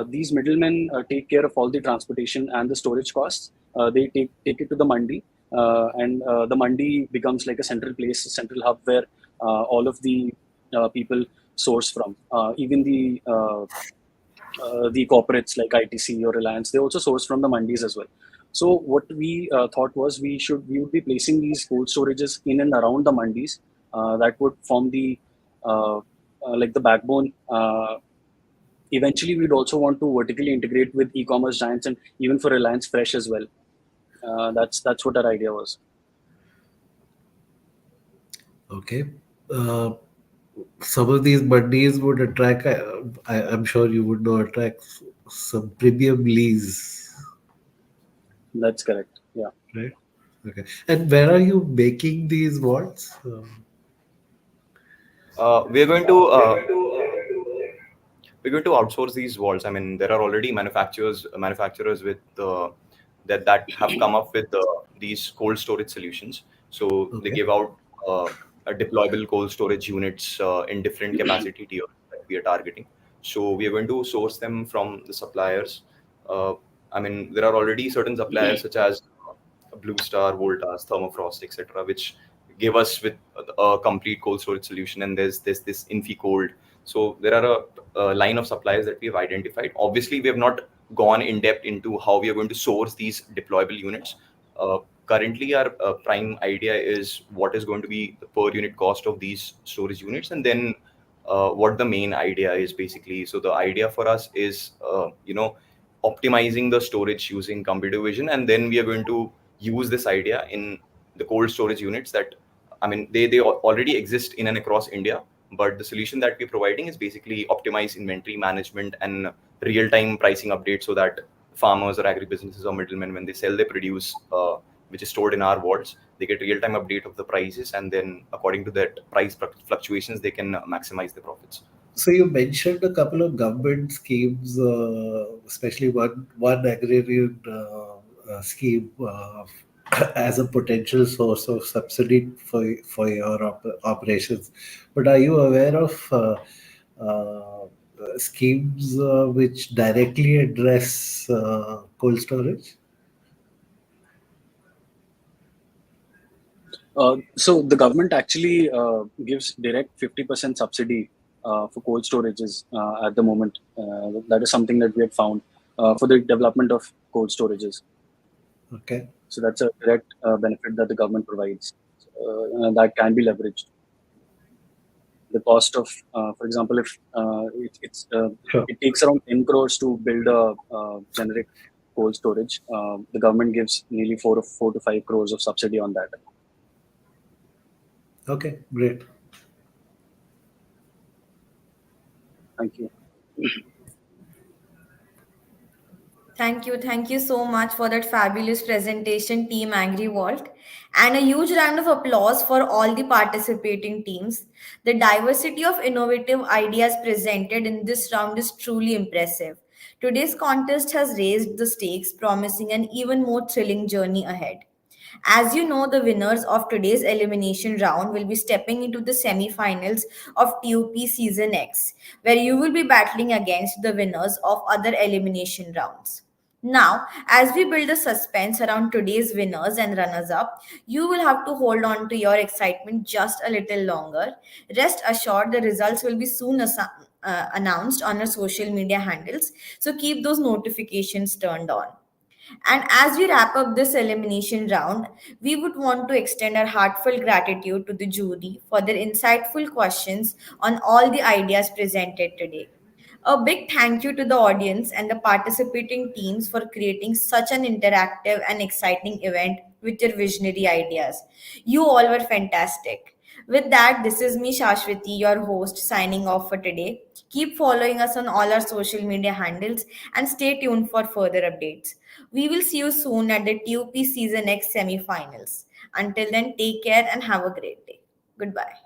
These middlemen take care of all the transportation and the storage costs. They take it to the mandi, and the mandi becomes like a central place, a central hub where all of the people source from. Even the corporates like ITC or Reliance, they also source from the mandis as well. So what we thought was we would be placing these cold storages in and around the mandis. That would form the like the backbone. Eventually, we'd also want to vertically integrate with e-commerce giants and even for Reliance Fresh as well. That's what our idea was. Okay. Uh, some of these mandis would attract, I'm sure you would know, attract some premium leads, That's correct. Yeah. right? Okay. And where are you making these vaults? We're going to outsource these vaults. I mean, there are already manufacturers with that have come up with these cold storage solutions. So they Okay. give out a deployable cold storage units in different capacity tiers that we are targeting. So we are going to source them from the suppliers. Uh, I mean, there are already certain suppliers such as Blue Star, Voltas, Thermofrost, etc., which give us with a complete cold storage solution. And there's this InfiCold. So there are a line of suppliers that we have identified. Obviously, we have not gone in depth into how we are going to source these deployable units. Currently, our prime idea is what is going to be the per unit cost of these storage units, and then what the main idea is basically. So the idea for us is, optimizing the storage using computer vision, and then we are going to use this idea in the cold storage units that, I mean, they already exist in and across India, but the solution that we're providing is basically optimize inventory management and real-time pricing updates so that farmers or agribusinesses or middlemen, when they sell their produce, which is stored in our vaults, they get real-time update of the prices, and then according to that price fluctuations, they can maximize the profits. So you mentioned a couple of government schemes, especially one agrarian scheme as a potential source of subsidy for your operations. But are you aware of schemes which directly address cold storage? So the government actually gives direct 50% subsidy for cold storages at the moment. That is something that we had found for the development of cold storages. Okay. So that's a direct benefit that the government provides and that can be leveraged. The cost of, for example, if Sure. it takes around 10 crores to build a generator. cold storage. The government gives nearly 4 to 5 crores of subsidy on that. Okay, great. Thank you. Thank you so much for that fabulous presentation, Team Angry Vault. And a huge round of applause for all the participating teams. The diversity of innovative ideas presented in this round is truly impressive. Today's contest has raised the stakes, promising an even more thrilling journey ahead. As you know, the winners of today's elimination round will be stepping into the semi-finals of T.U.P Season X, where you will be battling against the winners of other elimination rounds. Now, as we build the suspense around today's winners and runners up, you will have to hold on to your excitement just a little longer. Rest assured, the results will be soon announced on our social media handles, so keep those notifications turned on. And as we wrap up this elimination round, we would want to extend our heartfelt gratitude to the jury for their insightful questions on all the ideas presented today. A big thank you to the audience and the participating teams for creating such an interactive and exciting event with your visionary ideas. You all were fantastic. With that, this is me, Shashwati, your host, signing off for today. Keep following us on all our social media handles and stay tuned for further updates. We will see you soon at the T.U.P Season X semi-finals. Until then, take care and have a great day. Goodbye.